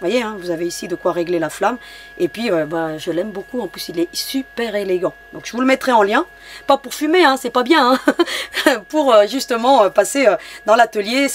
Vous voyez, hein, vous avez ici de quoi régler la flamme. Et puis, bah, je l'aime beaucoup. En plus, il est super élégant. Donc, je vous le mettrai en lien. Pas pour fumer, hein, c'est pas bien. Hein. Pour justement passer dans l'atelier,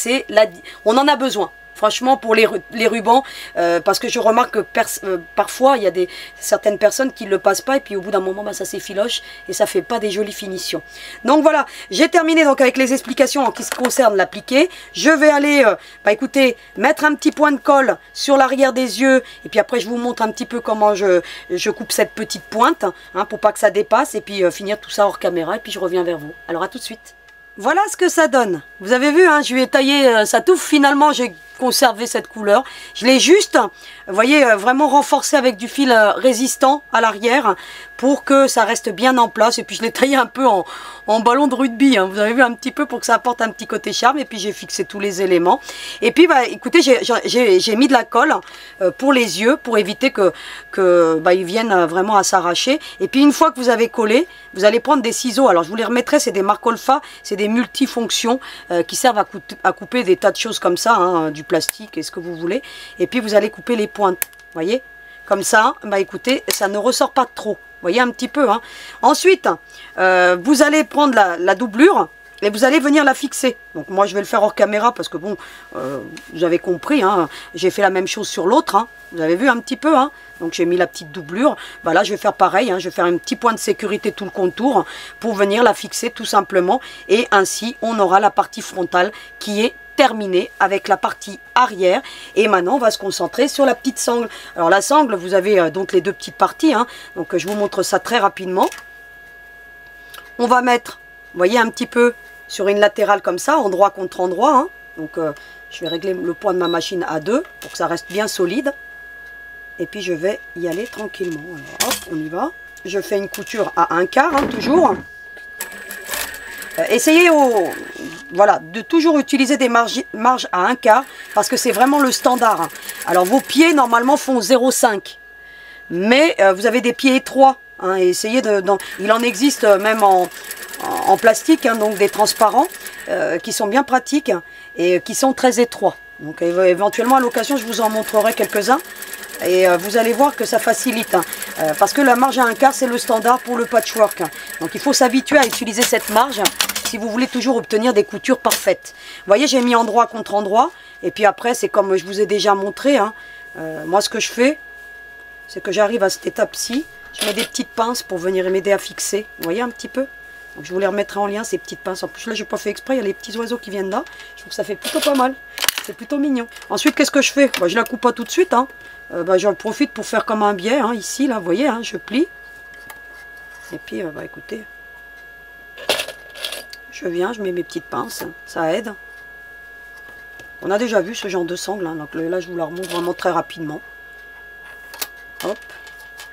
on en a besoin. Franchement, pour les rubans, parce que je remarque que parfois, il y a certaines personnes qui ne le passent pas, et puis au bout d'un moment, bah, ça s'effiloche, et ça ne fait pas des jolies finitions. Donc voilà, j'ai terminé donc avec les explications en ce qui concerne l'appliqué. Je vais aller, bah, écoutez, mettre un petit point de colle sur l'arrière des yeux, et puis après, je vous montre un petit peu comment je coupe cette petite pointe, hein, pour pas que ça dépasse, et puis finir tout ça hors caméra, et puis je reviens vers vous. Alors à tout de suite. Voilà ce que ça donne. Vous avez vu, hein, je lui ai taillé sa touffe. Finalement, j'ai conservé cette couleur. Je l'ai juste, vous voyez, vraiment renforcé avec du fil résistant à l'arrière pour que ça reste bien en place. Et puis, je l'ai taillé un peu en ballon de rugby. Hein. Vous avez vu un petit peu pour que ça apporte un petit côté charme. Et puis, j'ai fixé tous les éléments. Et puis, bah, écoutez, j'ai mis de la colle pour les yeux pour éviter que bah, ils viennent vraiment à s'arracher. Et puis, une fois que vous avez collé, vous allez prendre des ciseaux. Alors, je vous les remettrai. C'est des marques Olfa. C'est des multifonctions qui servent à couper des tas de choses comme ça, hein, du plastique et ce que vous voulez. Et puis, vous allez couper les pointes. Voyez, comme ça, bah écoutez, ça ne ressort pas trop. Vous voyez un petit peu. Hein. Ensuite, vous allez prendre la doublure et vous allez venir la fixer. Donc moi, je vais le faire hors caméra parce que bon, vous avez compris. Hein, j'ai fait la même chose sur l'autre. Hein, vous avez vu un petit peu. Hein. Donc j'ai mis la petite doublure. Bah là, je vais faire pareil. Hein, je vais faire un petit point de sécurité tout le contour pour venir la fixer tout simplement. Et ainsi, on aura la partie frontale qui est terminé avec la partie arrière. Et maintenant, on va se concentrer sur la petite sangle. Alors la sangle, vous avez donc les deux petites parties. Hein. Donc je vous montre ça très rapidement. On va mettre, vous voyez, un petit peu sur une latérale comme ça, endroit contre endroit. Hein. Donc je vais régler le poids de ma machine à 2 pour que ça reste bien solide. Et puis je vais y aller tranquillement. Alors hop, on y va. Je fais une couture à 1/4, hein, toujours. Essayez voilà, de toujours utiliser des marges à 1/4 parce que c'est vraiment le standard. Hein. Alors vos pieds normalement font 0,5. Mais vous avez des pieds étroits. Hein, et essayez il en existe même en plastique, hein, donc des transparents qui sont bien pratiques et qui sont très étroits. Donc éventuellement à l'occasion je vous en montrerai quelques-uns. Et vous allez voir que ça facilite, hein, parce que la marge à 1/4 c'est le standard pour le patchwork. Hein. Donc il faut s'habituer à utiliser cette marge si vous voulez toujours obtenir des coutures parfaites. Vous voyez, j'ai mis endroit contre endroit. Et puis après, c'est comme je vous ai déjà montré. Hein. Moi, ce que je fais, c'est que j'arrive à cette étape-ci. Je mets des petites pinces pour venir m'aider à fixer. Vous voyez un petit peu? Donc, je vous les remettrai en lien, ces petites pinces. En plus, là, je n'ai pas fait exprès. Il y a les petits oiseaux qui viennent là. Je trouve que ça fait plutôt pas mal. C'est plutôt mignon. Ensuite, qu'est-ce que je fais? Bah, je la coupe pas tout de suite. Hein. J'en profite pour faire comme un biais. Hein, ici, là, vous voyez, hein, je plie. Et puis, bah, écoutez. Je viens, je mets mes petites pinces. Ça aide. On a déjà vu ce genre de sangle. Hein, donc là, je vous la remonte vraiment très rapidement. Hop.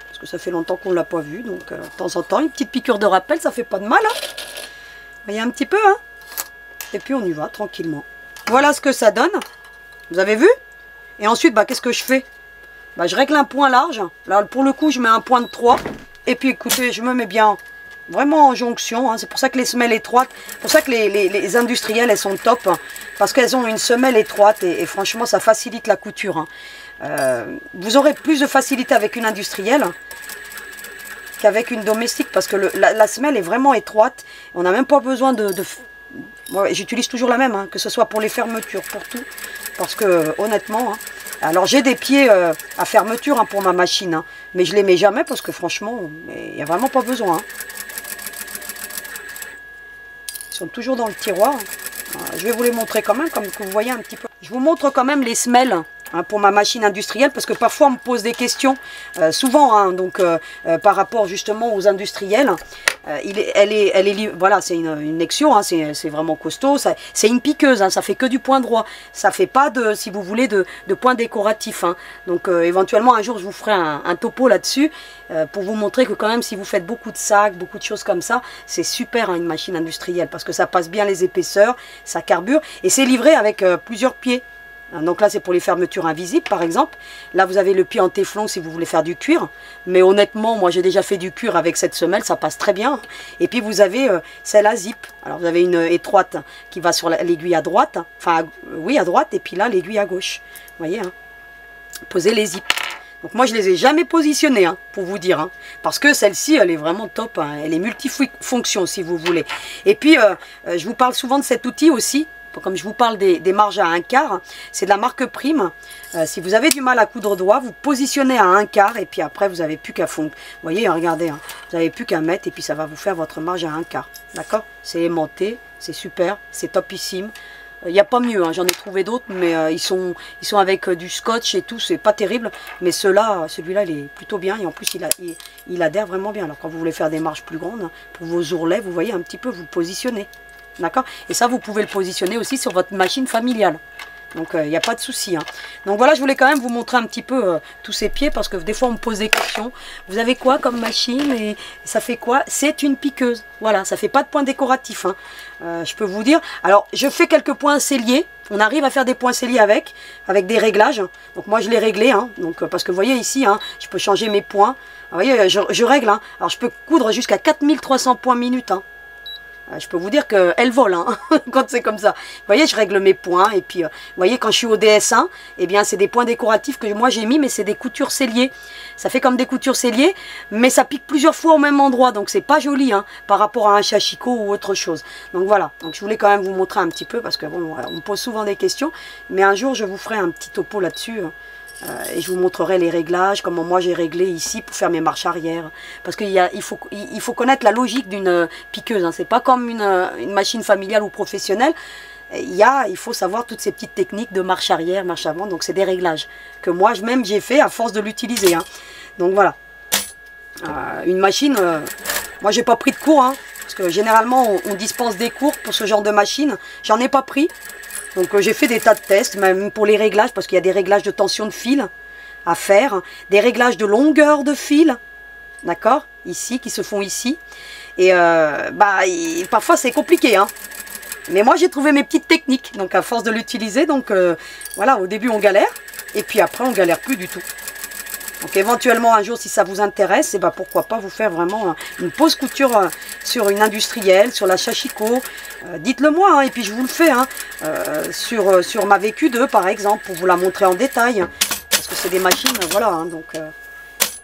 Parce que ça fait longtemps qu'on ne l'a pas vu. Donc, de temps en temps, une petite piqûre de rappel, ça fait pas de mal. Hein. Vous voyez un petit peu. Hein. Et puis, on y va tranquillement. Voilà ce que ça donne. Vous avez vu? Et ensuite, bah, qu'est-ce que je fais? Bah, je règle un point large. Là, pour le coup, je mets un point de 3. Et puis, écoutez, je me mets bien vraiment en jonction. Hein. C'est pour ça que les semelles étroites, c'est pour ça que les industrielles, elles sont top. Hein, parce qu'elles ont une semelle étroite et franchement, ça facilite la couture. Hein. Vous aurez plus de facilité avec une industrielle qu'avec une domestique. Parce que la semelle est vraiment étroite. On n'a même pas besoin de moi, j'utilise toujours la même, hein, que ce soit pour les fermetures, pour tout. Parce que, honnêtement, hein, alors j'ai des pieds à fermeture hein, pour ma machine. Hein, mais je les mets jamais parce que franchement, il n'y a vraiment pas besoin. Hein. Ils sont toujours dans le tiroir. Je vais vous les montrer quand même, comme que vous voyez un petit peu. Je vous montre quand même les semelles. Hein, pour ma machine industrielle, parce que parfois on me pose des questions, souvent, hein, donc par rapport justement aux industriels. Voilà, c'est une Nexio, hein, c'est vraiment costaud, c'est une piqueuse, hein, ça fait que du point droit, ça fait pas de, si vous voulez, de point décoratif. Hein. Donc éventuellement un jour je vous ferai un topo là-dessus, pour vous montrer que quand même si vous faites beaucoup de sacs, beaucoup de choses comme ça, c'est super hein, une machine industrielle, parce que ça passe bien les épaisseurs, ça carbure, et c'est livré avec plusieurs pieds. Donc là, c'est pour les fermetures invisibles, par exemple. Là, vous avez le pied en téflon si vous voulez faire du cuir. Mais honnêtement, moi, j'ai déjà fait du cuir avec cette semelle. Ça passe très bien. Et puis, vous avez celle à zip. Alors, vous avez une étroite qui va sur l'aiguille à droite. Enfin, oui, à droite. Et puis là, l'aiguille à gauche. Vous voyez, hein. Posez les zips. Donc, moi, je ne les ai jamais positionnés, hein, pour vous dire. Hein, parce que celle-ci, elle est vraiment top. Hein, elle est multifonction, si vous voulez. Et puis, je vous parle souvent de cet outil aussi. Comme je vous parle des marges à 1/4, c'est de la marque Prime. Si vous avez du mal à coudre droit, vous positionnez à 1/4 et puis après vous n'avez plus qu'à fondre. Vous voyez, regardez, hein, vous n'avez plus qu'à mettre et puis ça va vous faire votre marge à 1/4. D'accord? C'est aimanté, c'est super, c'est topissime. Il n'y a pas mieux, hein, j'en ai trouvé d'autres, mais ils sont avec du scotch et tout, c'est pas terrible. Mais celui-là, il est plutôt bien et en plus il adhère vraiment bien. Alors quand vous voulez faire des marges plus grandes, hein, pour vos ourlets, vous voyez un petit peu, vous positionnez. D'accord? Et ça, vous pouvez le positionner aussi sur votre machine familiale. Donc, il n'y a pas de souci. Hein. Donc, voilà, je voulais quand même vous montrer un petit peu tous ces pieds parce que des fois, on me pose des questions. Vous avez quoi comme machine et ça fait quoi? C'est une piqueuse. Voilà, ça ne fait pas de point décoratif. Hein. Je peux vous dire. Alors, je fais quelques points selliers. On arrive à faire des points selliers avec des réglages. Donc, moi, je l'ai réglé. Hein. Donc, parce que vous voyez ici, hein, je peux changer mes points. Vous voyez, je règle. Hein. Alors, je peux coudre jusqu'à 4300 points minute. Hein. Je peux vous dire qu'elle vole hein, quand c'est comme ça. Vous voyez, je règle mes points. Et puis, vous voyez, quand je suis au DS1, eh bien, c'est des points décoratifs que moi j'ai mis, mais c'est des coutures selliers. Ça fait comme des coutures selliers, mais ça pique plusieurs fois au même endroit. Donc, c'est pas joli hein, par rapport à un chachicot ou autre chose. Donc, voilà. Donc, je voulais quand même vous montrer un petit peu parce que, bon, on me pose souvent des questions. Mais un jour, je vous ferai un petit topo là-dessus. Et je vous montrerai les réglages, comment moi j'ai réglé ici pour faire mes marches arrière. Parce qu'il faut connaître la logique d'une piqueuse. Hein. C'est pas comme une machine familiale ou professionnelle. Il faut savoir toutes ces petites techniques de marche arrière, marche avant. Donc c'est des réglages que moi-même j'ai fait à force de l'utiliser. Hein. Donc voilà. Une machine, moi j'ai pas pris de cours. Hein, parce que généralement on dispense des cours pour ce genre de machine. J'en ai pas pris. Donc j'ai fait des tas de tests, même pour les réglages, parce qu'il y a des réglages de tension de fil à faire, des réglages de longueur de fil, d'accord, ici, qui se font ici. Et parfois c'est compliqué, hein. Mais moi j'ai trouvé mes petites techniques, donc à force de l'utiliser, donc voilà, au début on galère, et puis après on galère plus du tout. Donc éventuellement un jour si ça vous intéresse, et pourquoi pas vous faire vraiment une pause couture sur une industrielle, sur la Chachicot. Dites-le moi hein, et puis je vous le fais hein, sur ma VQ2 par exemple pour vous la montrer en détail. Hein, parce que c'est des machines voilà, hein, donc,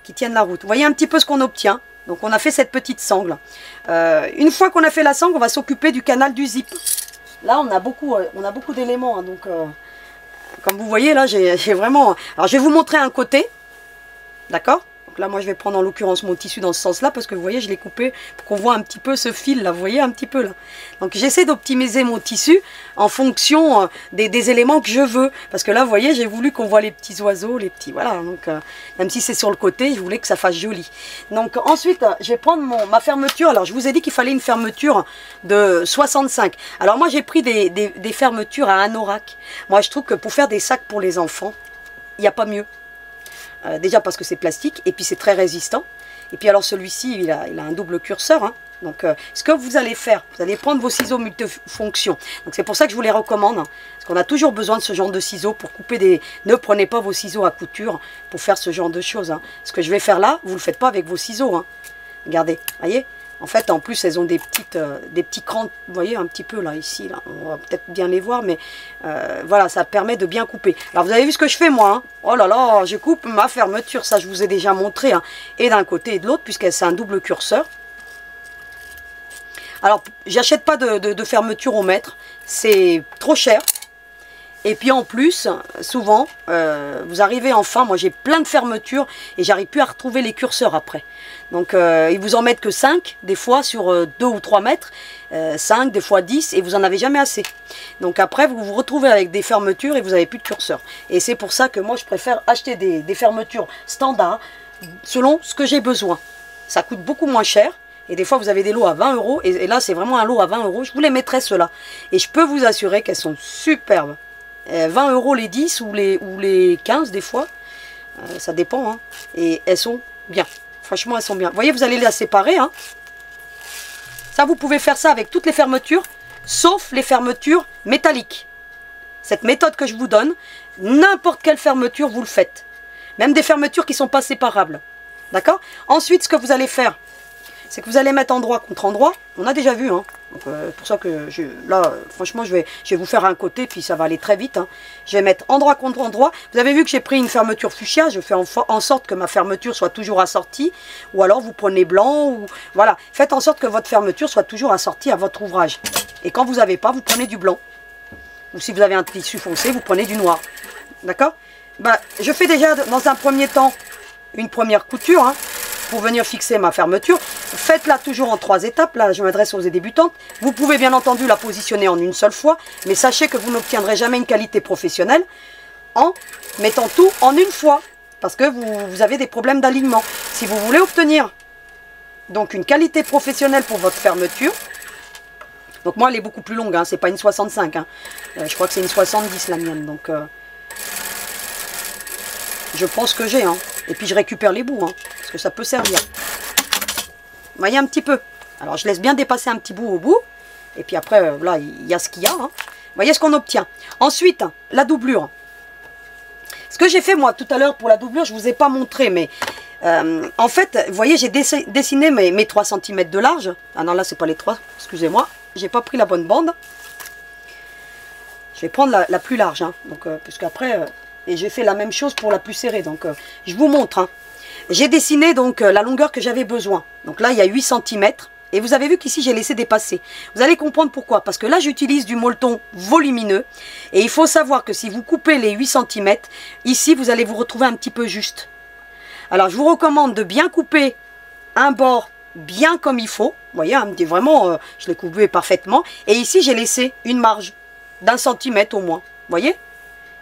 qui tiennent la route. Vous voyez un petit peu ce qu'on obtient. Donc on a fait cette petite sangle. Une fois qu'on a fait la sangle, on va s'occuper du canal du zip. Là on a beaucoup d'éléments. Hein, donc comme vous voyez là j'ai vraiment... Alors je vais vous montrer un côté. D'accord? Donc là, moi, je vais prendre en l'occurrence mon tissu dans ce sens-là parce que vous voyez, je l'ai coupé pour qu'on voit un petit peu ce fil là. Vous voyez un petit peu là. Donc j'essaie d'optimiser mon tissu en fonction des éléments que je veux. Parce que là, vous voyez, j'ai voulu qu'on voit les petits oiseaux, les petits... Voilà, donc même si c'est sur le côté, je voulais que ça fasse joli. Donc ensuite, je vais prendre ma fermeture. Alors, je vous ai dit qu'il fallait une fermeture de 65. Alors moi, j'ai pris des fermetures à anorak. Moi, je trouve que pour faire des sacs pour les enfants, il n'y a pas mieux. Déjà parce que c'est plastique et puis c'est très résistant. Et puis alors celui-ci, il a un double curseur. Hein. Donc ce que vous allez faire, vous allez prendre vos ciseaux multifonctions. Donc c'est pour ça que je vous les recommande. Hein, parce qu'on a toujours besoin de ce genre de ciseaux pour couper des... Ne prenez pas vos ciseaux à couture pour faire ce genre de choses. Hein. Ce que je vais faire là, vous ne le faites pas avec vos ciseaux. Hein. Regardez, voyez. En fait, en plus, elles ont des petits crans, vous voyez, un petit peu là, ici, là. On va peut-être bien les voir, mais voilà, ça permet de bien couper. Alors, vous avez vu ce que je fais, moi, hein. Oh là là, je coupe ma fermeture, ça, je vous ai déjà montré, hein. Et d'un côté et de l'autre, puisque c'est un double curseur. Alors, j'achète pas de fermeture au mètre, c'est trop cher. Et puis en plus, souvent, vous arrivez en fin, moi j'ai plein de fermetures et j'arrive plus à retrouver les curseurs après. Donc ils vous en mettent que 5, des fois sur 2 ou 3 mètres, 5, des fois 10, et vous en avez jamais assez. Donc après, vous vous retrouvez avec des fermetures et vous n'avez plus de curseur. Et c'est pour ça que moi je préfère acheter des fermetures standards, selon ce que j'ai besoin. Ça coûte beaucoup moins cher. Et des fois, vous avez des lots à 20 €. Et là, c'est vraiment un lot à 20 €. Je vous les mettrai ceux-là. Et je peux vous assurer qu'elles sont superbes. 20 € les 10 ou les 15 des fois, ça dépend, hein. Et elles sont bien, franchement elles sont bien. Vous voyez, vous allez les séparer, hein. Ça, vous pouvez faire ça avec toutes les fermetures, sauf les fermetures métalliques. Cette méthode que je vous donne, n'importe quelle fermeture, vous le faites. Même des fermetures qui ne sont pas séparables, d'accord? Ensuite, ce que vous allez faire, c'est que vous allez mettre endroit contre endroit. On a déjà vu, hein. Donc, pour ça que là, franchement, je vais vous faire un côté, puis ça va aller très vite. Hein. Je vais mettre endroit contre endroit. Vous avez vu que j'ai pris une fermeture fuchsia. Je fais en sorte que ma fermeture soit toujours assortie. Ou alors, vous prenez blanc. Ou voilà. Faites en sorte que votre fermeture soit toujours assortie à votre ouvrage. Et quand vous n'avez pas, vous prenez du blanc. Ou si vous avez un tissu foncé, vous prenez du noir. D'accord? Bah, je fais déjà, dans un premier temps, une première couture, hein, pour venir fixer ma fermeture. Faites-la toujours en 3 étapes. Là, je m'adresse aux débutantes. Vous pouvez bien entendu la positionner en une seule fois, mais sachez que vous n'obtiendrez jamais une qualité professionnelle en mettant tout en une fois, parce que vous avez des problèmes d'alignement. Si vous voulez obtenir donc une qualité professionnelle pour votre fermeture, donc moi elle est beaucoup plus longue, hein, c'est pas une 65, hein. Je crois que c'est une 70 la mienne, donc je pense que j'ai, hein. Et puis je récupère les bouts, hein, parce que ça peut servir. Vous voyez un petit peu. Alors je laisse bien dépasser un petit bout au bout. Et puis après, là, il y a ce qu'il y a. Hein. Vous voyez ce qu'on obtient. Ensuite, la doublure. Ce que j'ai fait moi tout à l'heure pour la doublure, je ne vous ai pas montré. Mais en fait, vous voyez, j'ai dessiné mes 3 cm de large. Ah non, là, c'est pas les 3. Excusez-moi. J'ai pas pris la bonne bande. Je vais prendre la plus large. Hein. Donc, puisqu'après... et j'ai fait la même chose pour la plus serrée. Donc, je vous montre. Hein. J'ai dessiné donc la longueur que j'avais besoin. Donc là, il y a 8 cm. Et vous avez vu qu'ici, j'ai laissé dépasser. Vous allez comprendre pourquoi. Parce que là, j'utilise du molleton volumineux. Et il faut savoir que si vous coupez les 8 cm, ici, vous allez vous retrouver un petit peu juste. Alors, je vous recommande de bien couper un bord bien comme il faut. Vous voyez, vraiment, je l'ai coupé parfaitement. Et ici, j'ai laissé une marge d'1 centimètre au moins. Vous voyez ?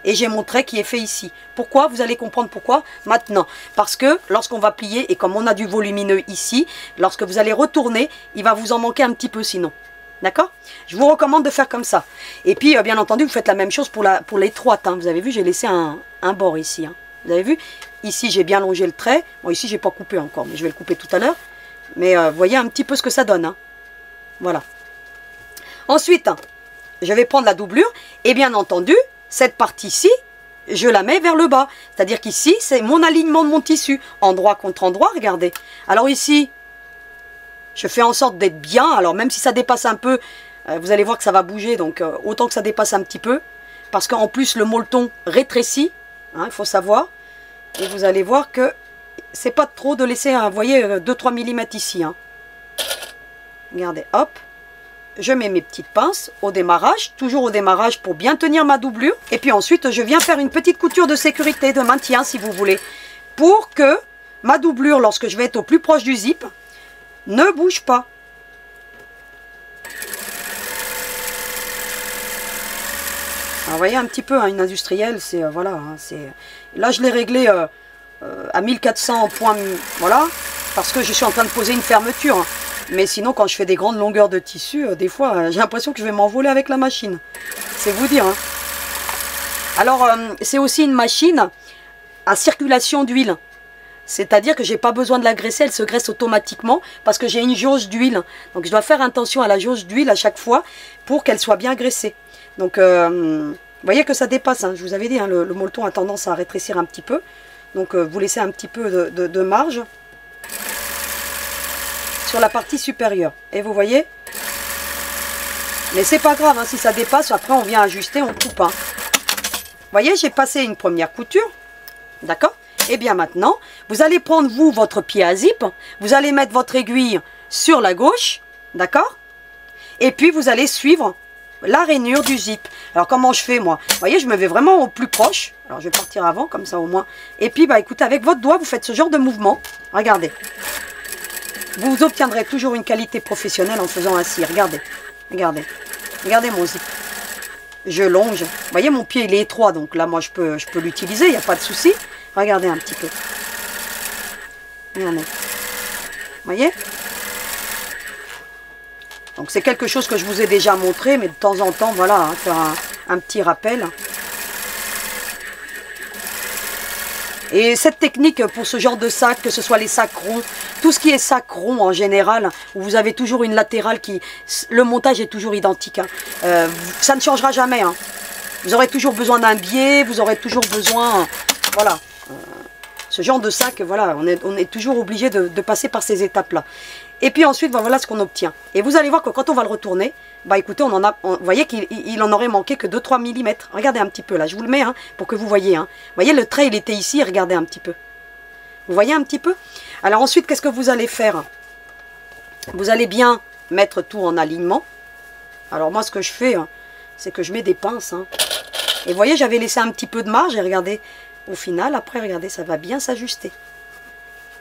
Et j'ai mon trait qui est fait ici. Pourquoi? Vous allez comprendre pourquoi maintenant. Parce que lorsqu'on va plier, et comme on a du volumineux ici, lorsque vous allez retourner, il va vous en manquer un petit peu sinon. D'accord? Je vous recommande de faire comme ça. Et puis, bien entendu, vous faites la même chose pour l'étroite. Hein. Vous avez vu, j'ai laissé un bord ici. Hein. Vous avez vu? Ici, j'ai bien longé le trait. Bon, ici, je n'ai pas coupé encore, mais je vais le couper tout à l'heure. Mais vous voyez un petit peu ce que ça donne. Hein. Voilà. Ensuite, je vais prendre la doublure. Et bien entendu... cette partie-ci, je la mets vers le bas. C'est-à-dire qu'ici, c'est mon alignement de mon tissu. Endroit contre endroit, regardez. Alors ici, je fais en sorte d'être bien. Alors même si ça dépasse un peu, vous allez voir que ça va bouger. Donc autant que ça dépasse un petit peu. Parce qu'en plus, le molleton rétrécit. Hein, il faut savoir. Et vous allez voir que c'est pas trop de laisser, vous voyez, 2-3 mm ici. Hein. Regardez, hop. Je mets mes petites pinces au démarrage, toujours au démarrage pour bien tenir ma doublure. Et puis ensuite, je viens faire une petite couture de sécurité, de maintien si vous voulez, pour que ma doublure, lorsque je vais être au plus proche du zip, ne bouge pas. Alors, vous voyez un petit peu, hein, une industrielle, c'est voilà, hein, c'est. Là, je l'ai réglé à 1400 points, voilà, parce que je suis en train de poser une fermeture. Hein. Mais sinon, quand je fais des grandes longueurs de tissu, des fois, j'ai l'impression que je vais m'envoler avec la machine. C'est vous dire. Hein. Alors, c'est aussi une machine à circulation d'huile. C'est-à-dire que je n'ai pas besoin de la graisser, elle se graisse automatiquement parce que j'ai une jauge d'huile. Donc, je dois faire attention à la jauge d'huile à chaque fois pour qu'elle soit bien graissée. Donc, vous voyez que ça dépasse. Hein. Je vous avais dit, hein, le molleton a tendance à rétrécir un petit peu. Donc, vous laissez un petit peu de marge sur la partie supérieure. Et vous voyez, mais c'est pas grave, hein, si ça dépasse, après on vient ajuster, on coupe. Hein. Vous voyez, j'ai passé une première couture, d'accord? Et bien maintenant, vous allez prendre vous votre pied à zip, vous allez mettre votre aiguille sur la gauche, d'accord? Et puis vous allez suivre la rainure du zip. Alors comment je fais moi? Vous voyez, je me vais vraiment au plus proche. Alors je vais partir avant, comme ça au moins. Et puis bah écoutez, avec votre doigt, vous faites ce genre de mouvement. Regardez. Vous obtiendrez toujours une qualité professionnelle en faisant ainsi. Regardez, regardez, regardez mon zip. Je longe. Vous voyez, mon pied il est étroit, donc là moi je peux l'utiliser, il n'y a pas de souci. Regardez un petit peu. Regardez. Vous voyez? Donc c'est quelque chose que je vous ai déjà montré, mais de temps en temps, voilà, hein, faire un petit rappel. Et cette technique pour ce genre de sac, que ce soit les sacs ronds, tout ce qui est sac rond en général, où vous avez toujours une latérale qui... Le montage est toujours identique. Hein. Ça ne changera jamais. Hein. Vous aurez toujours besoin d'un biais, vous aurez toujours besoin... voilà. Ce genre de sac, voilà, on est toujours obligé de passer par ces étapes-là. Et puis ensuite, voilà ce qu'on obtient. Et vous allez voir que quand on va le retourner, bah écoutez, vous voyez qu'il en aurait manqué que 2-3 mm. Regardez un petit peu là, je vous le mets hein, pour que vous voyez. Hein. Vous voyez, le trait il était ici, regardez un petit peu. Vous voyez un petit peu? Alors ensuite, qu'est-ce que vous allez faire? Vous allez bien mettre tout en alignement. Alors moi, ce que je fais, hein, c'est que je mets des pinces. Hein. Et vous voyez, j'avais laissé un petit peu de marge et regardez, au final, après, regardez, ça va bien s'ajuster.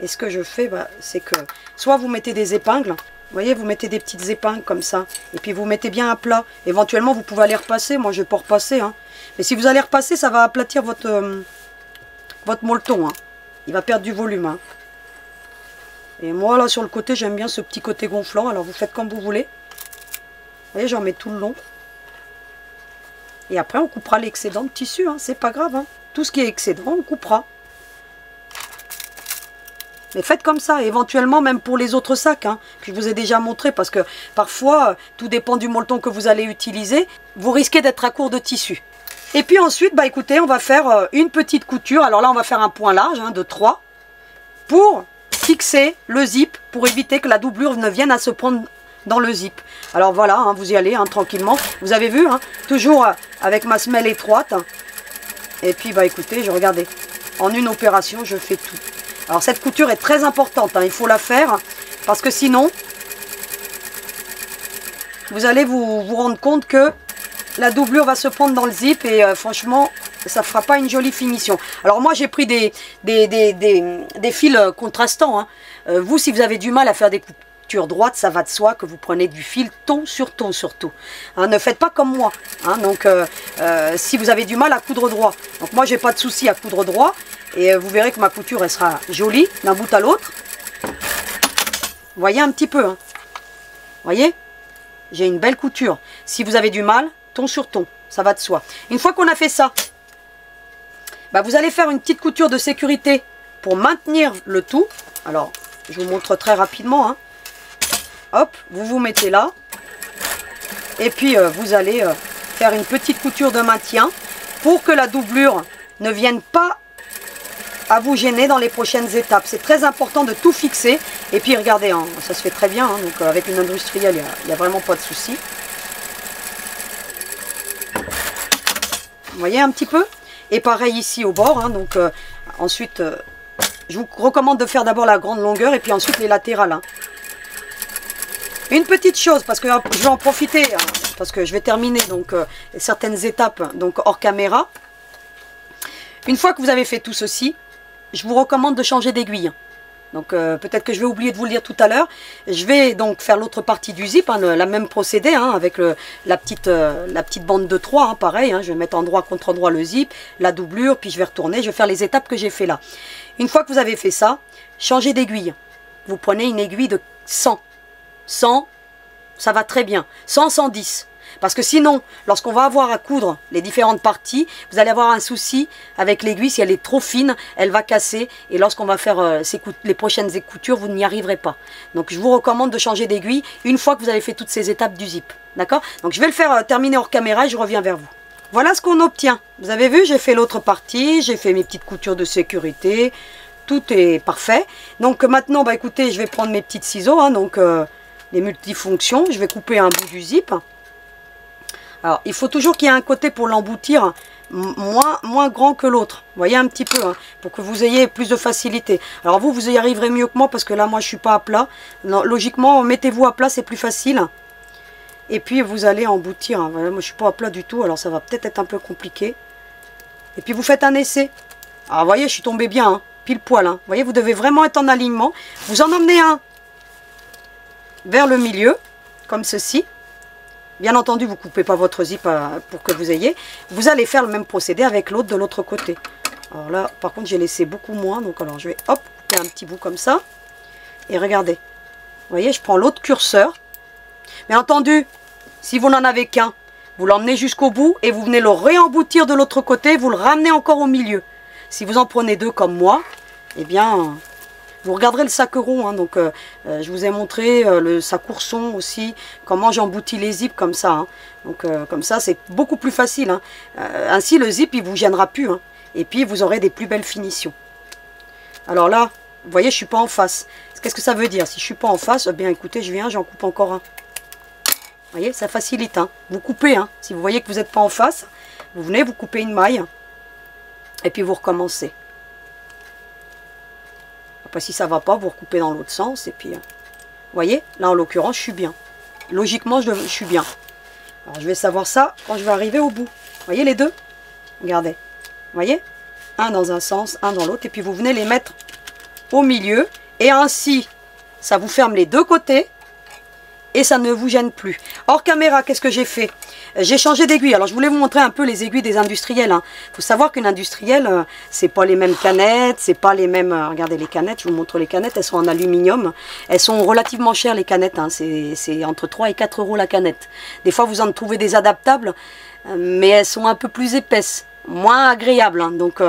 Et ce que je fais, bah, c'est que soit vous mettez des épingles, vous voyez, vous mettez des petites épingles comme ça, et puis vous mettez bien à plat. Éventuellement, vous pouvez aller repasser, moi je ne vais pas repasser. Hein. Mais si vous allez repasser, ça va aplatir votre molleton. Hein. Il va perdre du volume. Hein. Et moi, là, sur le côté, j'aime bien ce petit côté gonflant, alors vous faites comme vous voulez. Vous voyez, j'en mets tout le long. Et après, on coupera l'excédent de tissu, hein. C'est pas grave. Hein. Tout ce qui est excédent, on coupera. Mais faites comme ça, éventuellement même pour les autres sacs, hein, que je vous ai déjà montré, parce que parfois, tout dépend du molleton que vous allez utiliser, vous risquez d'être à court de tissu. Et puis ensuite, bah écoutez, on va faire une petite couture. Alors là, on va faire un point large hein, de 3 pour fixer le zip, pour éviter que la doublure ne vienne à se prendre dans le zip. Alors voilà, hein, vous y allez hein, tranquillement. Vous avez vu, hein, toujours avec ma semelle étroite. Et puis, bah écoutez, je regardais. En une opération, je fais tout. Alors cette couture est très importante, hein, il faut la faire, parce que sinon, vous allez vous rendre compte que la doublure va se prendre dans le zip et franchement, ça ne fera pas une jolie finition. Alors moi j'ai pris des fils contrastants. Hein. Vous, si vous avez du mal à faire des couture droite, ça va de soi que vous prenez du fil ton surtout. Hein, ne faites pas comme moi. Hein, donc, si vous avez du mal à coudre droit. Donc moi, j'ai pas de souci à coudre droit. Et vous verrez que ma couture, elle sera jolie d'un bout à l'autre. Vous voyez un petit peu. Hein. Vous voyez? J'ai une belle couture. Si vous avez du mal, ton sur ton. Ça va de soi. Une fois qu'on a fait ça, bah, vous allez faire une petite couture de sécurité pour maintenir le tout. Alors, je vous montre très rapidement. Hein. Hop, vous vous mettez là. Et puis, vous allez faire une petite couture de maintien pour que la doublure ne vienne pas à vous gêner dans les prochaines étapes. C'est très important de tout fixer. Et puis, regardez, hein, ça se fait très bien. Hein, donc, avec une industrielle, il n'y a vraiment pas de souci. Vous voyez un petit peu? Et pareil ici au bord. Hein, donc, ensuite, je vous recommande de faire d'abord la grande longueur et puis ensuite les latérales. Hein. Une petite chose, parce que je vais en profiter, hein, parce que je vais terminer donc certaines étapes donc hors caméra. Une fois que vous avez fait tout ceci, je vous recommande de changer d'aiguille. Donc peut-être que je vais oublier de vous le dire tout à l'heure. Je vais donc faire l'autre partie du zip, hein, la même procédé, hein, avec la petite bande de 3, hein, pareil. Hein, je vais mettre endroit contre endroit le zip, la doublure, puis je vais retourner. Je vais faire les étapes que j'ai fait là. Une fois que vous avez fait ça, changez d'aiguille. Vous prenez une aiguille de 100. 100, ça va très bien. 100, 110. Parce que sinon, lorsqu'on va avoir à coudre les différentes parties, vous allez avoir un souci avec l'aiguille. Si elle est trop fine, elle va casser. Et lorsqu'on va faire les prochaines coutures, vous n'y arriverez pas. Donc je vous recommande de changer d'aiguille une fois que vous avez fait toutes ces étapes du zip. D'accord? Donc je vais le faire terminer hors caméra et je reviens vers vous. Voilà ce qu'on obtient. Vous avez vu, j'ai fait l'autre partie, j'ai fait mes petites coutures de sécurité. Tout est parfait. Donc maintenant, bah écoutez, je vais prendre mes petits ciseaux, hein, donc les multifonctions. Je vais couper un bout du zip. Alors, il faut toujours qu'il y ait un côté pour l'emboutir moins grand que l'autre. Vous voyez un petit peu, hein, pour que vous ayez plus de facilité. Alors vous y arriverez mieux que moi parce que là, moi, je ne suis pas à plat. Non, logiquement, mettez-vous à plat, c'est plus facile. Et puis, vous allez emboutir. Hein. Voilà, moi, je ne suis pas à plat du tout, alors ça va peut-être être un peu compliqué. Et puis, vous faites un essai. Alors, vous voyez, je suis tombée bien, hein, pile poil. Hein. Vous voyez, vous devez vraiment être en alignement. Vous en emmenez un vers le milieu, comme ceci. Bien entendu, vous ne coupez pas votre zip pour que vous ayez. Vous allez faire le même procédé avec l'autre de l'autre côté. Alors là, par contre, j'ai laissé beaucoup moins. Donc, alors, je vais, hop, couper un petit bout comme ça. Et regardez. Vous voyez, je prends l'autre curseur. Bien entendu, si vous n'en avez qu'un, vous l'emmenez jusqu'au bout et vous venez le réemboutir de l'autre côté. Vous le ramenez encore au milieu. Si vous en prenez deux comme moi, eh bien... Vous regarderez le sac rond, hein, donc je vous ai montré le sac ourson aussi, comment j'emboutis les zips comme ça. Hein. Donc comme ça, c'est beaucoup plus facile. Hein. Ainsi, le zip, il ne vous gênera plus. Hein. Et puis, vous aurez des plus belles finitions. Alors là, vous voyez, je ne suis pas en face. Qu'est-ce que ça veut dire? Si je ne suis pas en face, eh bien écoutez, je viens, j'en coupe encore un. Vous voyez, ça facilite. Hein. Vous coupez. Hein. Si vous voyez que vous n'êtes pas en face, vous venez, vous coupez une maille. Et puis, vous recommencez. Après, si ça ne va pas, vous recoupez dans l'autre sens. Et puis, vous voyez, là, en l'occurrence, je suis bien. Logiquement, je suis bien. Alors, je vais savoir ça quand je vais arriver au bout. Vous voyez les deux? Regardez. Vous voyez? Un dans un sens, un dans l'autre. Et puis, vous venez les mettre au milieu. Et ainsi, ça vous ferme les deux côtés. Et ça ne vous gêne plus. Hors caméra, qu'est-ce que j'ai fait? J'ai changé d'aiguille. Alors, je voulais vous montrer un peu les aiguilles des industriels. Hein. Faut savoir qu'une industrielle, c'est pas les mêmes canettes, c'est pas les mêmes... regardez les canettes, je vous montre les canettes, elles sont en aluminium. Elles sont relativement chères, les canettes. Hein. C'est entre 3 et 4 euros la canette. Des fois, vous en trouvez des adaptables, mais elles sont un peu plus épaisses. Moins agréables. Hein. Donc,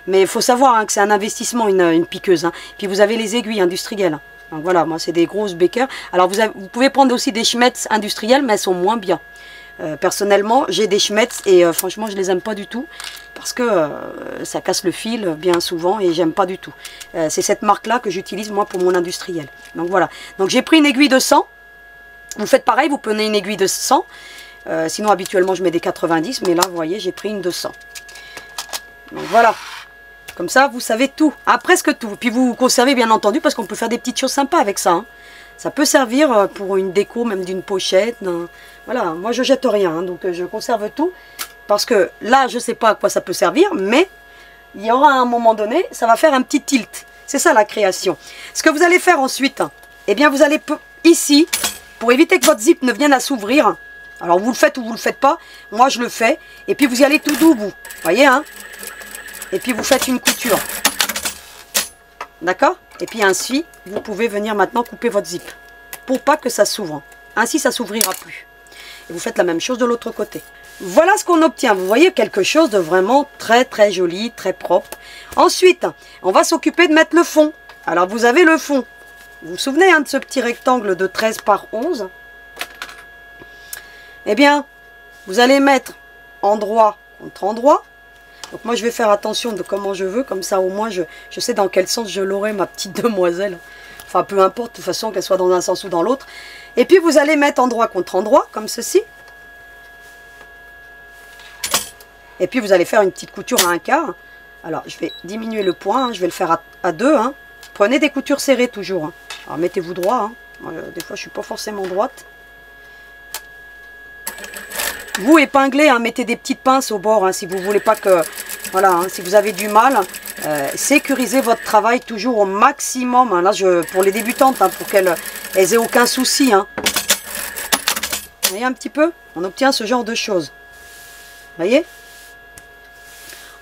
mais il faut savoir hein, que c'est un investissement, une piqueuse. Hein. Puis, vous avez les aiguilles industrielles. Donc voilà, moi c'est des grosses Becker. Alors vous pouvez prendre aussi des Schmetz industrielles, mais elles sont moins bien. Personnellement, j'ai des Schmetz et franchement je les aime pas du tout. Parce que ça casse le fil bien souvent et j'aime pas du tout. C'est cette marque-là que j'utilise moi pour mon industriel. Donc voilà. Donc j'ai pris une aiguille de 100. Vous faites pareil, vous prenez une aiguille de 100. Sinon habituellement je mets des 90, mais là vous voyez j'ai pris une de 100. Donc voilà. Comme ça, vous savez tout, hein, presque tout. Puis vous conservez bien entendu parce qu'on peut faire des petites choses sympas avec ça. Hein. Ça peut servir pour une déco, même d'une pochette. Voilà, moi je jette rien, hein, donc je conserve tout. Parce que là, je ne sais pas à quoi ça peut servir, mais il y aura un moment donné, ça va faire un petit tilt. C'est ça la création. Ce que vous allez faire ensuite, eh bien vous allez ici, pour éviter que votre zip ne vienne à s'ouvrir. Alors vous le faites ou vous ne le faites pas, moi je le fais. Et puis vous y allez tout doux, vous voyez, hein. Et puis vous faites une couture. D'accord? Et puis ainsi, vous pouvez venir maintenant couper votre zip. Pour pas que ça s'ouvre. Ainsi, ça ne s'ouvrira plus. Et vous faites la même chose de l'autre côté. Voilà ce qu'on obtient. Vous voyez quelque chose de vraiment très très joli, très propre. Ensuite, on va s'occuper de mettre le fond. Alors vous avez le fond. Vous vous souvenez hein, de ce petit rectangle de 13 par 11? Eh bien, vous allez mettre endroit contre endroit. Donc moi je vais faire attention de comment je veux, comme ça au moins je sais dans quel sens je l'aurai ma petite demoiselle. Enfin peu importe, de toute façon qu'elle soit dans un sens ou dans l'autre. Et puis vous allez mettre endroit contre endroit, comme ceci. Et puis vous allez faire une petite couture à 1/4. Alors je vais diminuer le point, hein, je vais le faire à 2. Hein. Prenez des coutures serrées toujours. Hein. Alors mettez-vous droit. Hein. Des fois je ne suis pas forcément droite. Vous épinglez, hein, mettez des petites pinces au bord hein, si vous ne voulez pas que Voilà, hein, si vous avez du mal, sécurisez votre travail toujours au maximum. Hein. Là, pour les débutantes, hein, pour qu'elles aient aucun souci. Hein. Vous voyez un petit peu? On obtient ce genre de choses. Vous voyez?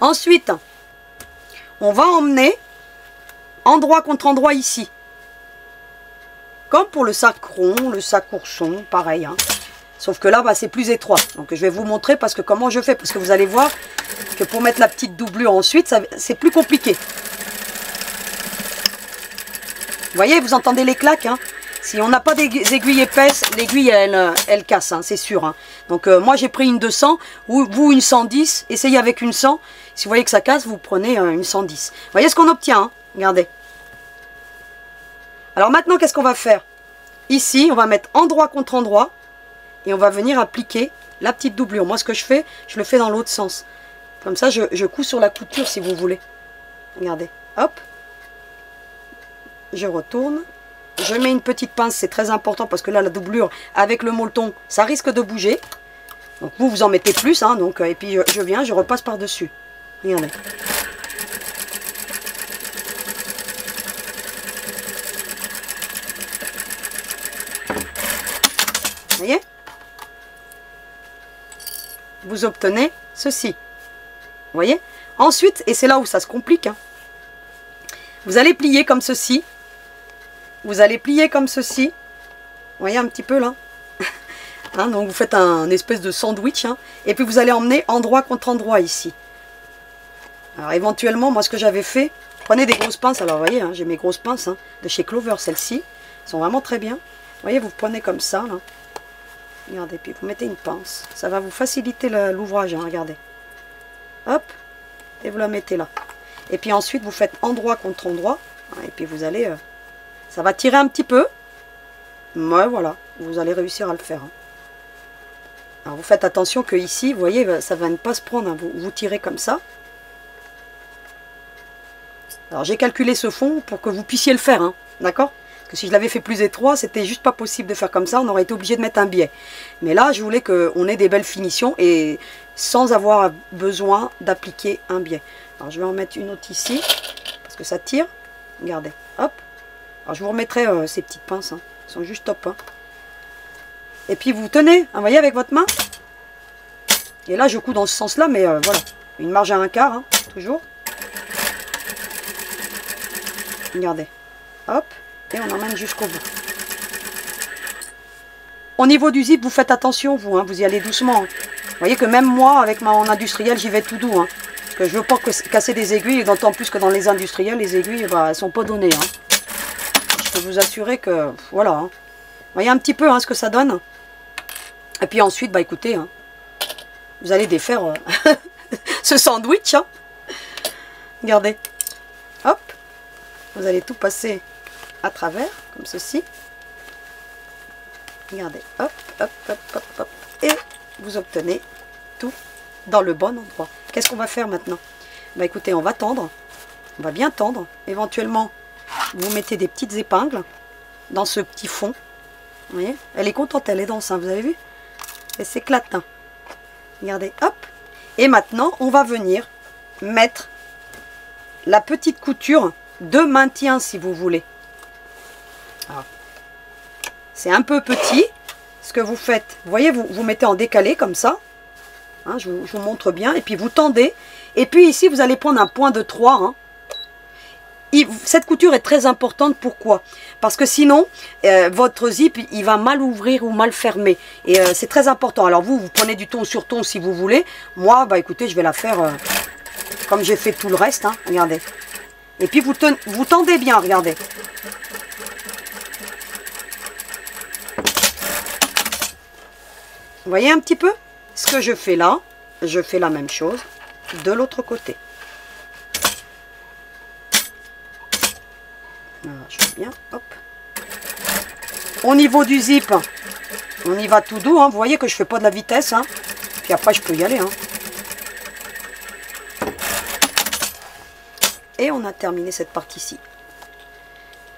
Ensuite, on va emmener endroit contre endroit ici. Comme pour le sac rond, le sac ourson, pareil. Hein. Sauf que là, bah, c'est plus étroit. Donc je vais vous montrer parce que comment je fais. Parce que vous allez voir que pour mettre la petite doublure ensuite, c'est plus compliqué. Vous voyez, vous entendez les claques, hein. Si on n'a pas des aiguilles épaisses, l'aiguille, elle casse, hein, c'est sûr. Hein. Donc moi, j'ai pris une 200, ou vous une 110. Essayez avec une 100. Si vous voyez que ça casse, vous prenez une 110. Vous voyez ce qu'on obtient, hein. Regardez. Alors maintenant, qu'est-ce qu'on va faire? Ici, on va mettre endroit contre endroit. Et on va venir appliquer la petite doublure. Moi, ce que je fais, je le fais dans l'autre sens. Comme ça, je couds sur la couture si vous voulez. Regardez. Hop. Je retourne. Je mets une petite pince, c'est très important parce que là, la doublure, avec le molleton, ça risque de bouger. Donc vous, vous en mettez plus. Hein, donc, et puis, je viens, je repasse par-dessus. Regardez. Vous voyez? Vous obtenez ceci. Vous voyez? Ensuite, et c'est là où ça se complique, hein, vous allez plier comme ceci. Vous allez plier comme ceci. Vous voyez un petit peu là, hein, donc vous faites un espèce de sandwich. Hein, et puis vous allez emmener endroit contre endroit ici. Alors éventuellement, moi ce que j'avais fait, prenez des grosses pinces. Alors vous voyez, hein, j'ai mes grosses pinces hein, de chez Clover, celles-ci. Elles sont vraiment très bien. Vous voyez, vous prenez comme ça. Là. Regardez, puis vous mettez une pince. Ça va vous faciliter l'ouvrage, hein, regardez. Hop, et vous la mettez là. Et puis ensuite, vous faites endroit contre endroit. Et puis vous allez... ça va tirer un petit peu. Mais voilà, vous allez réussir à le faire. Hein. Alors vous faites attention que ici, vous voyez, ça va ne pas se prendre. Hein. Vous tirez comme ça. Alors j'ai calculé ce fond pour que vous puissiez le faire. Hein. D'accord ? Que si je l'avais fait plus étroit, c'était juste pas possible de faire comme ça. On aurait été obligé de mettre un biais. Mais là, je voulais qu'on ait des belles finitions et sans avoir besoin d'appliquer un biais. Alors, je vais en mettre une autre ici parce que ça tire. Regardez, hop. Alors, je vous remettrai ces petites pinces. Hein. Elles sont juste top. Hein. Et puis, vous tenez, hein, vous voyez, avec votre main. Et là, je couds dans ce sens-là, mais voilà. Une marge à un quart, hein, toujours. Regardez, hop. Et on emmène jusqu'au bout. Au niveau du zip, vous faites attention, vous, hein, vous y allez doucement. Hein. Vous voyez que même moi, avec mon industriel, j'y vais tout doux. Hein, parce que je ne veux pas casser des aiguilles, et d'autant plus que dans les industriels, les aiguilles, bah, elles ne sont pas données. Hein. Je peux vous assurer que, voilà. Hein. Vous voyez un petit peu hein, ce que ça donne. Et puis ensuite, bah écoutez, hein, vous allez défaire ce sandwich. Hein. Regardez. Hop. Vous allez tout passer à travers, comme ceci. Regardez, hop, hop, hop, hop, hop. Et vous obtenez tout dans le bon endroit. Qu'est-ce qu'on va faire maintenant? Bah écoutez, on va tendre. On va bien tendre. Éventuellement, vous mettez des petites épingles dans ce petit fond. Vous voyez? Elle est contente, elle est dense, hein, vous avez vu? Elle s'éclate. Hein. Regardez, hop. Et maintenant, on va venir mettre la petite couture de maintien, si vous voulez. C'est un peu petit. Ce que vous faites, vous voyez, vous mettez en décalé comme ça. Hein, je vous montre bien. Et puis vous tendez. Et puis ici, vous allez prendre un point de 3. Hein. Cette couture est très importante. Pourquoi? Parce que sinon, votre zip, il va mal ouvrir ou mal fermer. Et c'est très important. Alors vous prenez du ton sur ton si vous voulez. Moi, bah écoutez, je vais la faire comme j'ai fait tout le reste. Hein, regardez. Et puis vous tendez bien, regardez. Vous voyez un petit peu ce que je fais là? Je fais la même chose de l'autre côté. Voilà, je fais bien, hop. Au niveau du zip, on y va tout doux. Hein. Vous voyez que je fais pas de la vitesse. Hein. Puis après, je peux y aller. Hein. Et on a terminé cette partie-ci.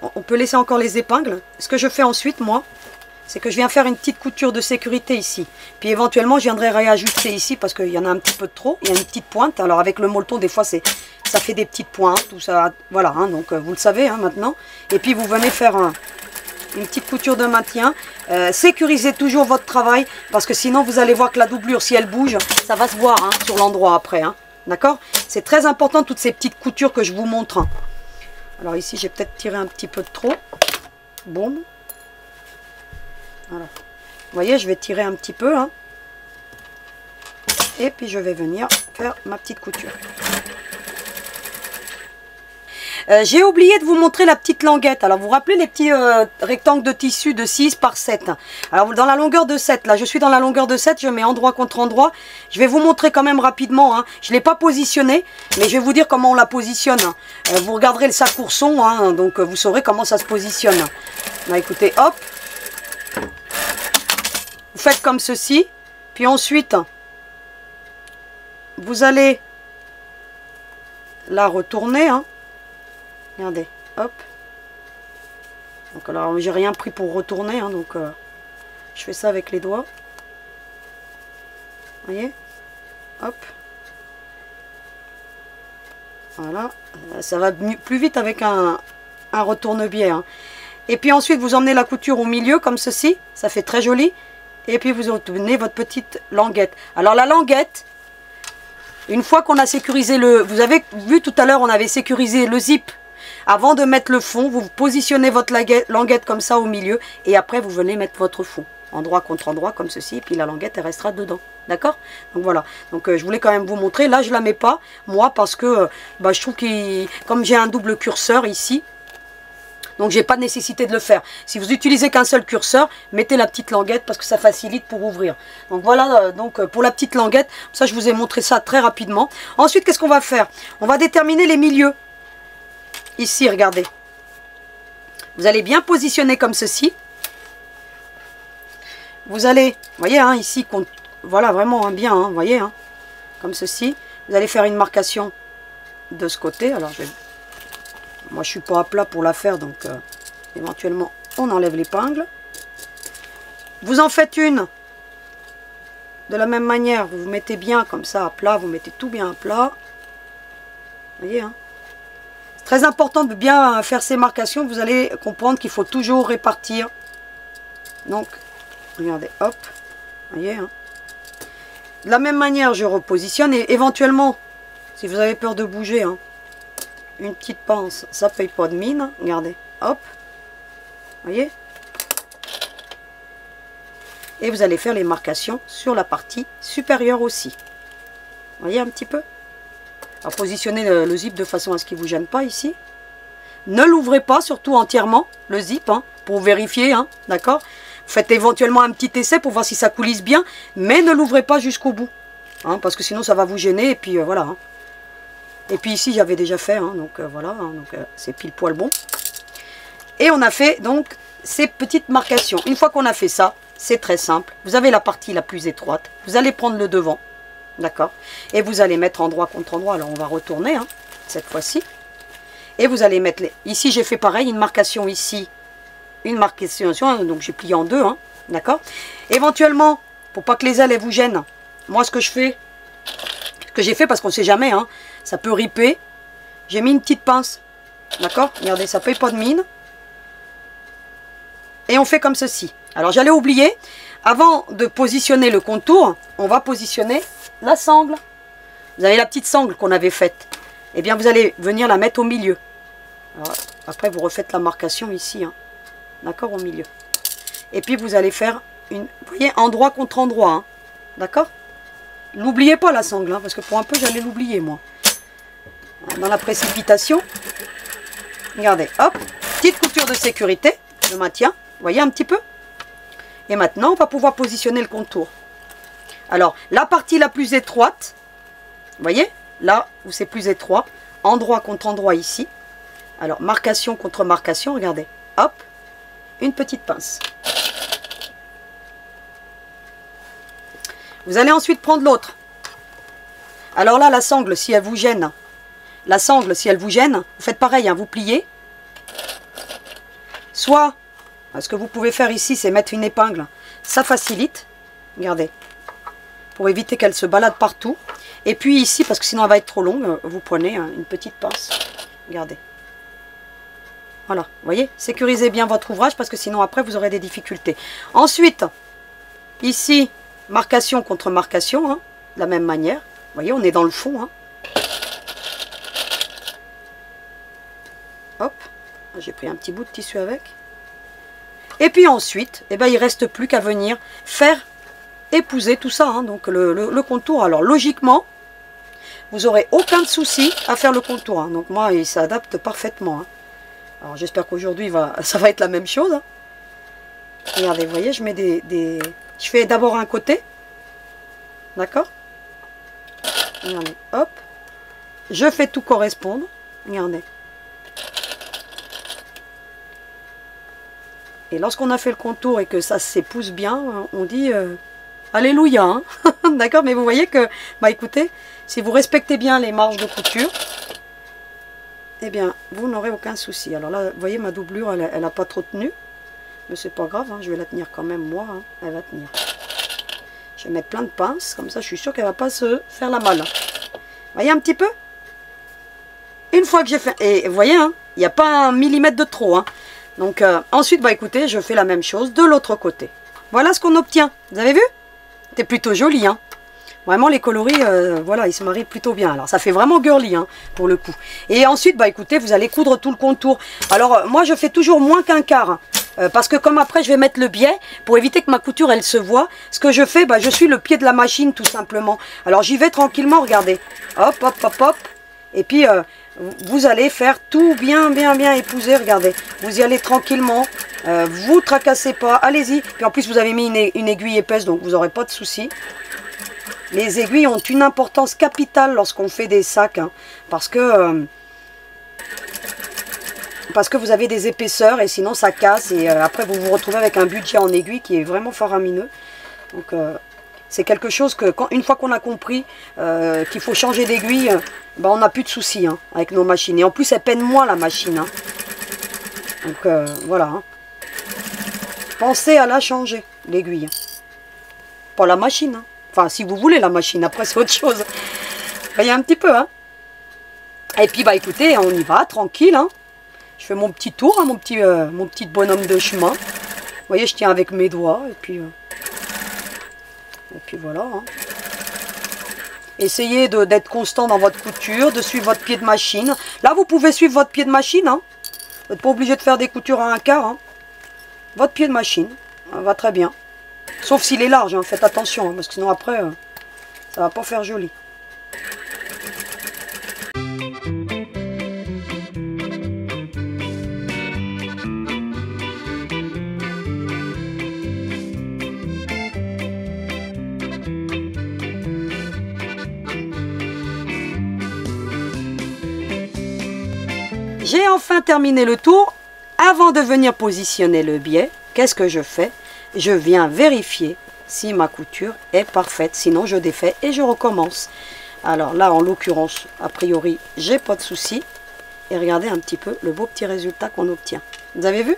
On peut laisser encore les épingles. Ce que je fais ensuite, moi, c'est que je viens faire une petite couture de sécurité ici. Puis éventuellement, je viendrai réajuster ici parce qu'il y en a un petit peu de trop. Il y a une petite pointe. Alors avec le molleton, des fois, ça fait des petites pointes. Tout ça, voilà, hein, donc vous le savez hein, maintenant. Et puis vous venez faire une petite couture de maintien. Sécurisez toujours votre travail parce que sinon, vous allez voir que la doublure, si elle bouge, ça va se voir hein, sur l'endroit après. Hein, d'accord? C'est très important, toutes ces petites coutures que je vous montre. Hein. Alors ici, j'ai peut-être tiré un petit peu de trop. Bon. Voilà. Vous voyez, je vais tirer un petit peu. Hein. Et puis, je vais venir faire ma petite couture. J'ai oublié de vous montrer la petite languette. Alors, vous vous rappelez les petits rectangles de tissu de 6 par 7. Alors, dans la longueur de 7, là, je suis dans la longueur de 7. Je mets endroit contre endroit. Je vais vous montrer quand même rapidement. Hein. Je ne l'ai pas positionné, mais je vais vous dire comment on la positionne. Vous regarderez le sac ourson, hein, donc vous saurez comment ça se positionne. Bah, écoutez, hop. Vous faites comme ceci. Puis ensuite, vous allez la retourner. Hein. Regardez, hop. Donc alors, j'ai rien pris pour retourner. Hein, donc, je fais ça avec les doigts. Vous voyez? Hop. Voilà. Ça va plus vite avec un retourne-biais. Hein. Et puis ensuite, vous emmenez la couture au milieu, comme ceci. Ça fait très joli. Et puis, vous obtenez votre petite languette. Alors, la languette, une fois qu'on a sécurisé le... Vous avez vu tout à l'heure, on avait sécurisé le zip. Avant de mettre le fond, vous positionnez votre languette comme ça au milieu. Et après, vous venez mettre votre fond. Endroit contre endroit, comme ceci. Et puis, la languette, elle restera dedans. D'accord? Donc, voilà. Donc, je voulais quand même vous montrer. Là, je ne la mets pas, moi, parce que je trouve que... Comme j'ai un double curseur ici, donc, j'ai pas de nécessité de le faire. Si vous utilisez qu'un seul curseur, mettez la petite languette parce que ça facilite pour ouvrir. Donc, voilà, pour la petite languette. Ça, je vous ai montré ça très rapidement. Ensuite, qu'est-ce qu'on va faire? On va déterminer les milieux. Ici, regardez. Vous allez bien positionner comme ceci. Vous allez, vous voyez, hein, ici, voilà, vraiment hein, bien, hein, vous voyez, hein, comme ceci. Vous allez faire une marcation de ce côté. Alors, moi, je ne suis pas à plat pour la faire, donc éventuellement, on enlève l'épingle. Vous en faites une. De la même manière, vous vous mettez bien comme ça à plat, vous mettez tout bien à plat. Vous voyez, hein. C'est très important de bien faire ces marcations. Vous allez comprendre qu'il faut toujours répartir. Donc, regardez, hop. Vous voyez, hein. De la même manière, je repositionne et éventuellement, si vous avez peur de bouger, hein, une petite pince, ça paye pas de mine. Regardez, hop. Voyez. Et vous allez faire les marcations sur la partie supérieure aussi. Voyez un petit peu. Alors positionnez le zip de façon à ce qu'il ne vous gêne pas ici. Ne l'ouvrez pas, surtout entièrement, le zip, hein, pour vérifier, hein, d'accord. Faites éventuellement un petit essai pour voir si ça coulisse bien, mais ne l'ouvrez pas jusqu'au bout, hein, parce que sinon ça va vous gêner, et puis voilà. Hein. Et puis ici, j'avais déjà fait, hein, donc voilà, hein, c'est pile poil bon. Et on a fait donc ces petites marcations. Une fois qu'on a fait ça, c'est très simple. Vous avez la partie la plus étroite, vous allez prendre le devant, d'accord. Et vous allez mettre endroit contre endroit. Alors on va retourner, hein, cette fois-ci. Et vous allez mettre, ici j'ai fait pareil, une marcation ici, une marcation, donc j'ai plié en deux, hein, d'accord. Éventuellement, pour pas que les ailes vous gênent, moi ce que je fais, que j'ai fait parce qu'on ne sait jamais, hein, ça peut riper. J'ai mis une petite pince, d'accord. Regardez, ça paye pas de mine. Et on fait comme ceci. Alors j'allais oublier, avant de positionner le contour, on va positionner la sangle. Vous avez la petite sangle qu'on avait faite. Eh bien vous allez venir la mettre au milieu. Alors, après vous refaites la marcation ici, hein, d'accord, au milieu. Et puis vous allez faire une, vous voyez, endroit contre endroit, hein, d'accord. N'oubliez pas la sangle, hein, parce que pour un peu j'allais l'oublier moi. Dans la précipitation, regardez, hop, petite couture de sécurité, je maintiens, vous voyez un petit peu. Et maintenant, on va pouvoir positionner le contour. Alors, la partie la plus étroite, vous voyez, là où c'est plus étroit, endroit contre endroit ici. Alors, marcation contre marcation, regardez, hop, une petite pince. Vous allez ensuite prendre l'autre. Alors là, la sangle, si elle vous gêne, vous faites pareil, hein, vous pliez. Soit Ce que vous pouvez faire ici, c'est mettre une épingle. Ça facilite. Regardez. Pour éviter qu'elle se balade partout. Et puis ici, parce que sinon elle va être trop longue, vous prenez une petite pince. Regardez. Voilà, vous voyez, sécurisez bien votre ouvrage parce que sinon après vous aurez des difficultés. Ensuite, ici, marcation contre marcation, hein, de la même manière. Vous voyez, on est dans le fond. Hein. Hop, j'ai pris un petit bout de tissu avec. Et puis ensuite, eh ben, il ne reste plus qu'à venir faire épouser tout ça, hein, donc le contour. Alors logiquement, vous n'aurez aucun souci à faire le contour. Hein. Donc moi, il s'adapte parfaitement. Hein. Alors j'espère qu'aujourd'hui, ça va être la même chose. Hein. Regardez, vous voyez, je mets je fais d'abord un côté. D'accord? Regardez, hop. Je fais tout correspondre. Regardez. Et lorsqu'on a fait le contour et que ça s'épouse bien, on dit Alléluia. Hein. D'accord? Mais vous voyez que, bah écoutez, si vous respectez bien les marges de couture, eh bien, vous n'aurez aucun souci. Alors là, vous voyez, ma doublure, elle n'a pas trop tenu. Mais c'est pas grave, hein, je vais la tenir quand même, moi. Hein, elle va tenir. Je vais mettre plein de pinces, comme ça, je suis sûre qu'elle ne va pas se faire la malle. Vous voyez un petit peu? Une fois que j'ai fait... Et vous voyez, hein, il n'y a pas un millimètre de trop. Hein. Donc, ensuite, bah écoutez, je fais la même chose de l'autre côté. Voilà ce qu'on obtient. Vous avez vu? C'est plutôt joli, hein. Vraiment, les coloris, voilà, ils se marient plutôt bien. Alors, ça fait vraiment girly, hein, pour le coup. Et ensuite, bah écoutez, vous allez coudre tout le contour. Alors, moi, je fais toujours moins qu'un quart. Parce que comme après, je vais mettre le biais, pour éviter que ma couture, elle se voie. Ce que je fais, bah, je suis le pied de la machine, tout simplement. Alors, j'y vais tranquillement, regardez. Hop, hop, hop, hop. Et puis, vous allez faire tout bien, bien, bien épouser, regardez. Vous y allez tranquillement. Vous tracassez pas, allez-y. Puis en plus, vous avez mis une aiguille épaisse, donc vous n'aurez pas de soucis. Les aiguilles ont une importance capitale lorsqu'on fait des sacs, hein, parce que vous avez des épaisseurs et sinon ça casse et après vous vous retrouvez avec un budget en aiguille qui est vraiment faramineux. Donc c'est quelque chose que une fois qu'on a compris qu'il faut changer d'aiguille, ben, on n'a plus de soucis hein, avec nos machines. Et en plus elle peine moins la machine. Hein. Donc voilà. Hein. Pensez à la changer, l'aiguille. Pas la machine. Hein. Enfin, si vous voulez la machine, après c'est autre chose. Vous voyez un petit peu, hein. Et puis, bah écoutez, on y va, tranquille, hein. Je fais mon petit tour, hein, mon petit bonhomme de chemin. Vous voyez, je tiens avec mes doigts, et puis voilà. Hein. Essayez d'être constant dans votre couture, de suivre votre pied de machine. Là, vous pouvez suivre votre pied de machine, hein. Vous n'êtes pas obligé de faire des coutures à un quart, hein. Votre pied de machine, ça va très bien. Sauf s'il est large, hein, faites attention, hein, parce que sinon après, ça va pas faire joli. J'ai enfin terminé le tour. Avant de venir positionner le biais, qu'est-ce que je fais? Je viens vérifier si ma couture est parfaite. Sinon, je défais et je recommence. Alors là, en l'occurrence, a priori, j'ai pas de souci. Et regardez un petit peu le beau petit résultat qu'on obtient. Vous avez vu?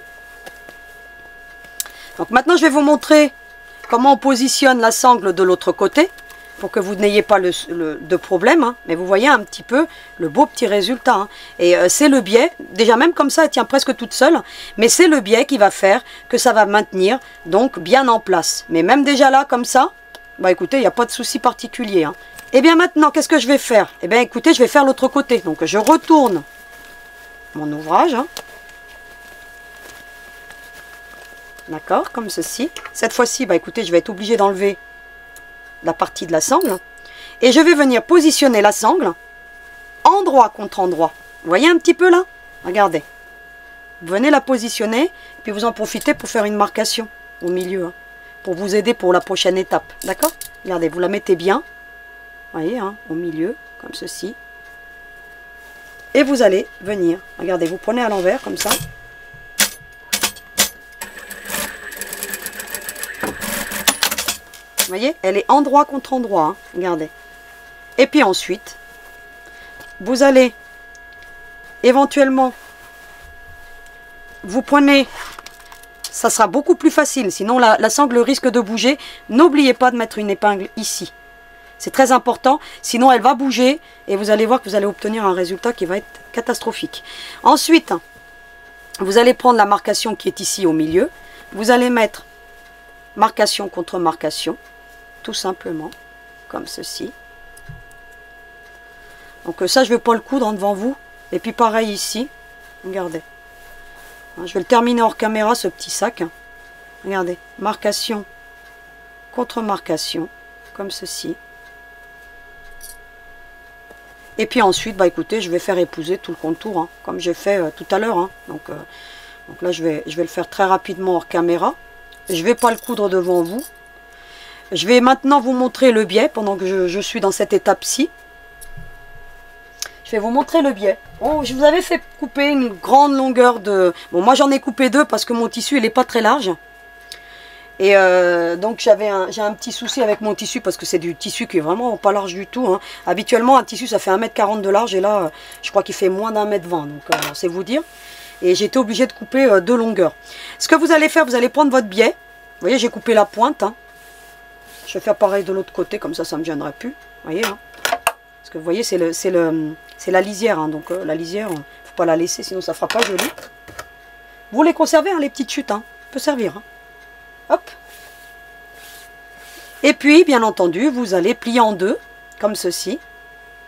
Donc maintenant, je vais vous montrer comment on positionne la sangle de l'autre côté. Pour que vous n'ayez pas de problème. Hein. Mais vous voyez un petit peu le beau petit résultat. Hein. Et c'est le biais, déjà même comme ça, elle tient presque toute seule. Mais c'est le biais qui va faire que ça va maintenir donc bien en place. Mais même déjà là, comme ça, bah écoutez, il n'y a pas de souci particulier. Hein. Et bien maintenant, qu'est-ce que je vais faire? Eh bien écoutez, je vais faire l'autre côté. Donc je retourne mon ouvrage. Hein. D'accord, comme ceci. Cette fois-ci, bah écoutez, je vais être obligée d'enlever la partie de la sangle et je vais venir positionner la sangle endroit contre endroit. Vous voyez un petit peu là? Regardez. Vous venez la positionner puis vous en profitez pour faire une marcation au milieu hein, pour vous aider pour la prochaine étape. D'accord? Regardez, vous la mettez bien. Vous voyez, hein, au milieu, comme ceci. Et vous allez venir. Regardez, vous prenez à l'envers comme ça. Vous voyez, elle est endroit contre endroit, hein. Regardez. Et puis ensuite, vous allez éventuellement, vous prenez ça sera beaucoup plus facile. Sinon, la sangle risque de bouger. N'oubliez pas de mettre une épingle ici. C'est très important. Sinon, elle va bouger et vous allez voir que vous allez obtenir un résultat qui va être catastrophique. Ensuite, vous allez prendre la marcation qui est ici au milieu. Vous allez mettre marcation contre marcation, tout simplement, comme ceci. Donc ça, je ne vais pas le coudre devant vous. Et puis pareil ici, regardez. Je vais le terminer hors caméra, ce petit sac. Regardez, marcation contre marcation, comme ceci. Et puis ensuite, bah écoutez, je vais faire épouser tout le contour, hein, comme j'ai fait tout à l'heure. Hein. Donc là, je vais le faire très rapidement hors caméra. Je ne vais pas le coudre devant vous. Je vais maintenant vous montrer le biais pendant que je suis dans cette étape-ci. Je vais vous montrer le biais. Oh, je vous avais fait couper une grande longueur de... Bon, moi j'en ai coupé 2 parce que mon tissu il n'est pas très large. Et donc j'ai un petit souci avec mon tissu parce que c'est du tissu qui est vraiment pas large du tout. Hein. Habituellement un tissu ça fait 1,40 m de large et là je crois qu'il fait moins d'1,20 m. Donc c'est vous dire. Et j'ai été obligée de couper 2 longueurs. Ce que vous allez faire, vous allez prendre votre biais. Vous voyez, j'ai coupé la pointe. Hein. Je vais faire pareil de l'autre côté, comme ça ne me gênerait plus. Vous voyez, hein. Parce que vous voyez, c'est la lisière. Hein. Donc la lisière, il ne faut pas la laisser, sinon ça ne fera pas joli. Vous les conservez, hein, les petites chutes. Hein. Ça peut servir. Hein. Hop. Et puis, bien entendu, vous allez plier en 2, comme ceci.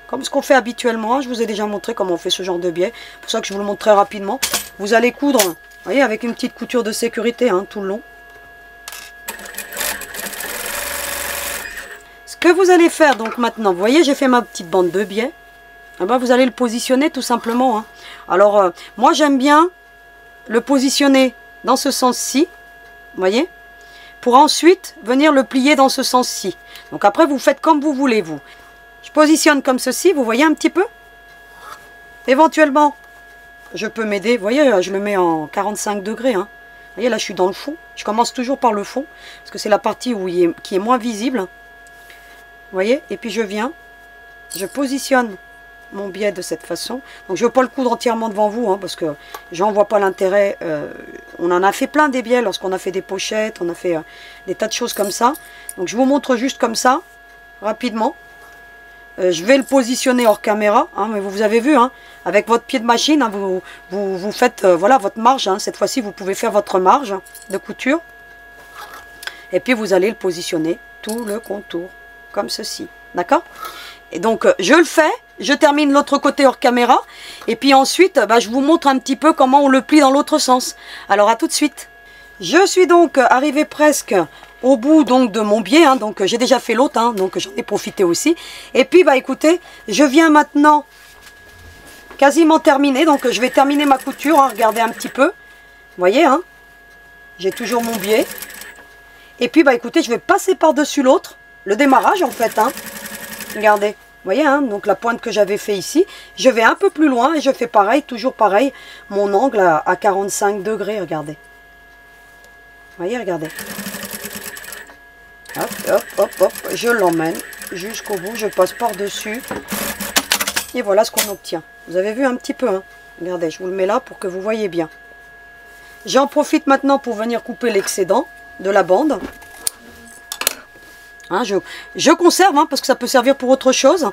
Comme ce qu'on fait habituellement, je vous ai déjà montré comment on fait ce genre de biais. C'est pour ça que je vous le montre très rapidement. Vous allez coudre, vous voyez, avec une petite couture de sécurité, hein, tout le long. Ce que vous allez faire, donc maintenant, vous voyez, j'ai fait ma petite bande de biais. Eh ben, vous allez le positionner tout simplement. Hein. Alors, moi, j'aime bien le positionner dans ce sens-ci, vous voyez, pour ensuite venir le plier dans ce sens-ci. Donc après, vous faites comme vous voulez, vous. Je positionne comme ceci, vous voyez un petit peu. Éventuellement, je peux m'aider. Vous voyez, je le mets en 45 degrés. Hein. Vous voyez, là, je suis dans le fond. Je commence toujours par le fond, parce que c'est la partie qui est moins visible. Vous voyez, et puis je viens, je positionne mon biais de cette façon. Donc, je ne veux pas le coudre entièrement devant vous, hein, parce que j'en vois pas l'intérêt. On en a fait plein des biais lorsqu'on a fait des pochettes, on a fait des tas de choses comme ça. Donc, je vous montre juste comme ça, rapidement. Je vais le positionner hors caméra, hein, mais vous avez vu, hein, avec votre pied de machine, hein, vous faites voilà, votre marge. Hein. Cette fois-ci, vous pouvez faire votre marge de couture. Et puis, vous allez le positionner tout le contour, comme ceci. D'accord? Et donc, je le fais, je termine l'autre côté hors caméra. Et puis ensuite, bah, je vous montre un petit peu comment on le plie dans l'autre sens. Alors, à tout de suite. Je suis donc arrivée presque au bout donc de mon biais, hein, donc j'ai déjà fait l'autre, hein, donc j'en ai profité aussi. Et puis bah écoutez, je viens maintenant quasiment terminer, donc je vais terminer ma couture, hein, regardez un petit peu, vous voyez, hein, j'ai toujours mon biais. Et puis bah écoutez, je vais passer par-dessus l'autre, le démarrage en fait, hein, regardez, vous voyez, hein, donc la pointe que j'avais fait ici, je vais un peu plus loin et je fais pareil, toujours pareil, mon angle à 45 degrés, regardez. Vous voyez, regardez. Hop, hop, hop, hop, je l'emmène jusqu'au bout, je passe par-dessus. Et voilà ce qu'on obtient. Vous avez vu un petit peu, hein. Regardez, je vous le mets là pour que vous voyez bien. J'en profite maintenant pour venir couper l'excédent de la bande. Hein, je conserve, hein, parce que ça peut servir pour autre chose.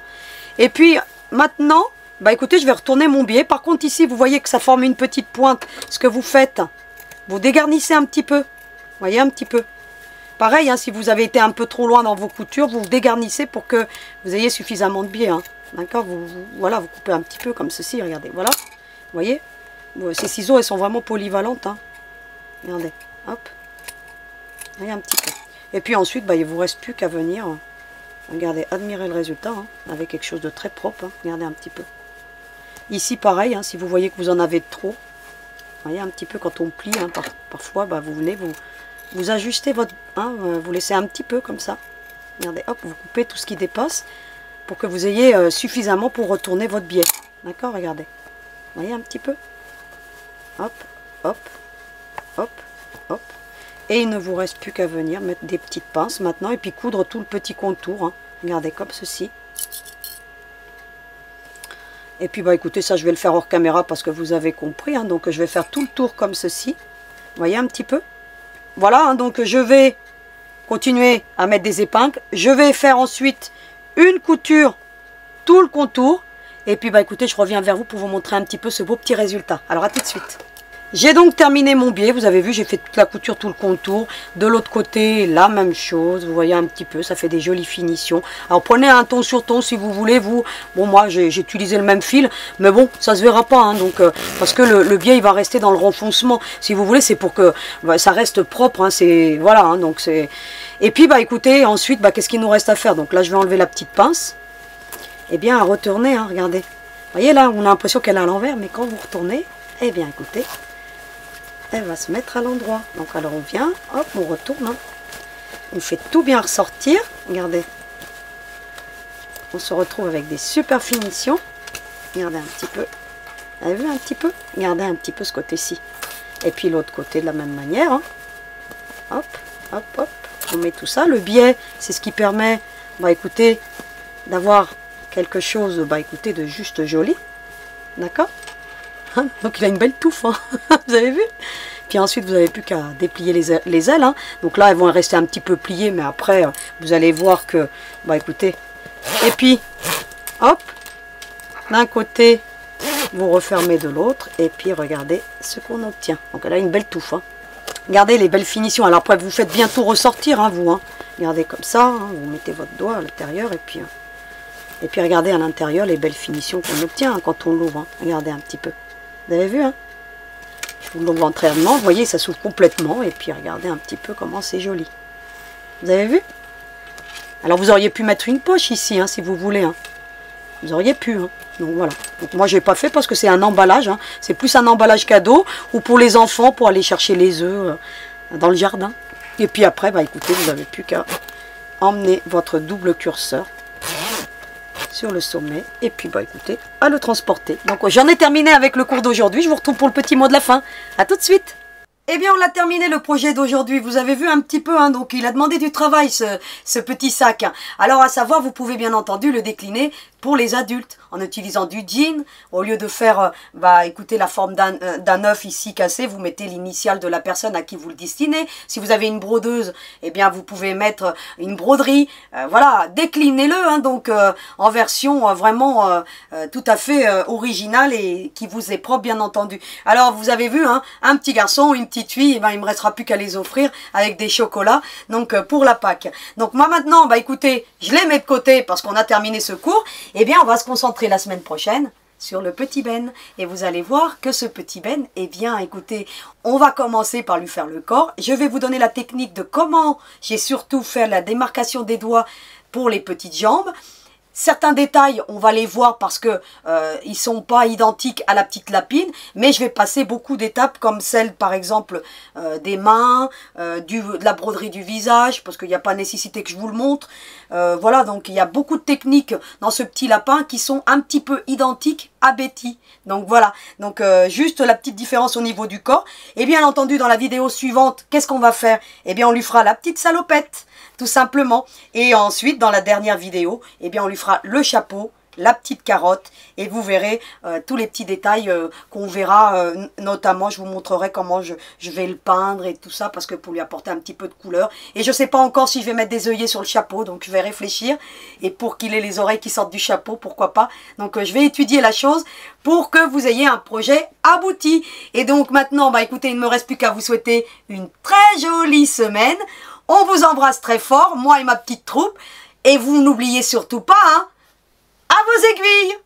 Et puis, maintenant, bah écoutez, je vais retourner mon biais. Par contre, ici, vous voyez que ça forme une petite pointe. Ce que vous faites, vous dégarnissez un petit peu. Vous voyez, un petit peu. Pareil, hein, si vous avez été un peu trop loin dans vos coutures, vous dégarnissez pour que vous ayez suffisamment de biais. Hein. D'accord, voilà, vous coupez un petit peu comme ceci, regardez, voilà. Vous voyez, ces ciseaux, elles sont vraiment polyvalentes. Hein. Regardez, hop. Vous voyez un petit peu. Et puis ensuite, bah, il ne vous reste plus qu'à venir, regardez, admirer le résultat, hein, avec quelque chose de très propre. Hein. Regardez un petit peu. Ici, pareil, hein, si vous voyez que vous en avez trop, vous voyez un petit peu quand on plie, hein, parfois, bah, vous venez, vous ajustez votre... Hein, vous laissez un petit peu comme ça. Regardez, hop, vous coupez tout ce qui dépasse pour que vous ayez suffisamment pour retourner votre biais. D'accord, regardez. Vous voyez un petit peu. Hop, hop, hop, hop. Et il ne vous reste plus qu'à venir mettre des petites pinces maintenant et puis coudre tout le petit contour. Hein. Regardez, comme ceci. Et puis, bah écoutez, ça je vais le faire hors caméra parce que vous avez compris. Hein, donc je vais faire tout le tour comme ceci. Vous voyez un petit peu. voilà, hein, donc je vais continuer à mettre des épingles. Je vais faire ensuite une couture, tout le contour. Et puis, bah écoutez, je reviens vers vous pour vous montrer un petit peu ce beau petit résultat. Alors, à tout de suite. J'ai donc terminé mon biais, vous avez vu, j'ai fait toute la couture, tout le contour. De l'autre côté, la même chose, vous voyez un petit peu, ça fait des jolies finitions. Alors prenez un ton sur ton si vous voulez, vous. Bon, moi j'ai utilisé le même fil, mais bon, ça se verra pas, hein, donc, parce que le biais il va rester dans le renfoncement. Si vous voulez, c'est pour que bah, ça reste propre, hein, c'est, voilà, hein, donc c'est... Et puis, bah écoutez, ensuite, bah, qu'est-ce qu'il nous reste à faire? Donc là, je vais enlever la petite pince. Et bien, à retourner, hein, regardez. Vous voyez là, on a l'impression qu'elle est à l'envers, mais quand vous retournez, eh bien, écoutez, elle va se mettre à l'endroit. Donc alors on vient, hop, on retourne. Hein. On fait tout bien ressortir. Regardez. On se retrouve avec des super finitions. Regardez un petit peu. Vous avez vu un petit peu? Regardez un petit peu ce côté-ci. Et puis l'autre côté de la même manière. Hein. Hop, hop, hop. On met tout ça. Le biais, c'est ce qui permet, bah écoutez, d'avoir quelque chose, bah écoutez, de juste joli. D'accord? Donc il a une belle touffe, hein. Vous avez vu? Puis ensuite vous n'avez plus qu'à déplier les ailes. Hein. Donc là elles vont rester un petit peu pliées, mais après vous allez voir que, bah écoutez, et puis hop, d'un côté vous refermez de l'autre, et puis regardez ce qu'on obtient. Donc elle a une belle touffe. Hein. Regardez les belles finitions. Alors après vous faites bien tout ressortir, hein, vous. Hein. Regardez comme ça, hein. Vous mettez votre doigt à l'intérieur, et puis regardez à l'intérieur les belles finitions qu'on obtient hein, quand on l'ouvre. Hein. Regardez un petit peu. Vous avez vu, hein? Je vous l'ouvre entièrement, vous voyez, ça s'ouvre complètement. Et puis, regardez un petit peu comment c'est joli. Vous avez vu? Alors, vous auriez pu mettre une poche ici, hein, si vous voulez. Hein. Vous auriez pu. Hein. Donc, voilà. Donc, moi, je n'ai pas fait parce que c'est un emballage. Hein. C'est plus un emballage cadeau ou pour les enfants, pour aller chercher les œufs dans le jardin. Et puis après, bah écoutez, vous n'avez plus qu'à emmener votre double curseur sur le sommet, et puis bah écoutez, à le transporter. Donc j'en ai terminé avec le cours d'aujourd'hui, je vous retrouve pour le petit mot de la fin. À tout de suite. Eh bien, on a terminé le projet d'aujourd'hui. Vous avez vu un petit peu, hein, donc il a demandé du travail, ce petit sac. Alors, à savoir, vous pouvez bien entendu le décliner pour les adultes, en utilisant du jean. Au lieu de faire, bah, écoutez, la forme d'un œuf ici cassé, vous mettez l'initiale de la personne à qui vous le destinez. Si vous avez une brodeuse, eh bien, vous pouvez mettre une broderie. Voilà, déclinez-le, hein, donc, en version vraiment tout à fait originale et qui vous est propre, bien entendu. Alors, vous avez vu, hein, un petit garçon, une petite fille, eh ben, il me restera plus qu'à les offrir avec des chocolats, donc pour la Pâques. Donc moi maintenant, bah écoutez, je les mets de côté parce qu'on a terminé ce cours. Eh bien, on va se concentrer la semaine prochaine sur le petit Ben. Et vous allez voir que ce petit Ben, eh bien, écoutez, on va commencer par lui faire le corps. Je vais vous donner la technique de comment j'ai surtout fait la démarcation des doigts pour les petites jambes. Certains détails, on va les voir parce que ils sont pas identiques à la petite lapine, mais je vais passer beaucoup d'étapes comme celle, par exemple, des mains, de la broderie du visage, parce qu'il n'y a pas nécessité que je vous le montre. Voilà, donc il y a beaucoup de techniques dans ce petit lapin qui sont un petit peu identiques à Betty. Donc voilà, donc juste la petite différence au niveau du corps. Et bien entendu, dans la vidéo suivante, qu'est-ce qu'on va faire? Eh bien, on lui fera la petite salopette, tout simplement. Et ensuite, dans la dernière vidéo, eh bien, on lui fera le chapeau, la petite carotte, et vous verrez tous les petits détails qu'on verra, notamment je vous montrerai comment je vais le peindre et tout ça, parce que pour lui apporter un petit peu de couleur. Et je ne sais pas encore si je vais mettre des œillets sur le chapeau, donc je vais réfléchir, et pour qu'il ait les oreilles qui sortent du chapeau, pourquoi pas. Donc je vais étudier la chose pour que vous ayez un projet abouti. Et donc maintenant, bah écoutez, il ne me reste plus qu'à vous souhaiter une très jolie semaine. On vous embrasse très fort, moi et ma petite troupe, et vous n'oubliez surtout pas, hein, à vos aiguilles!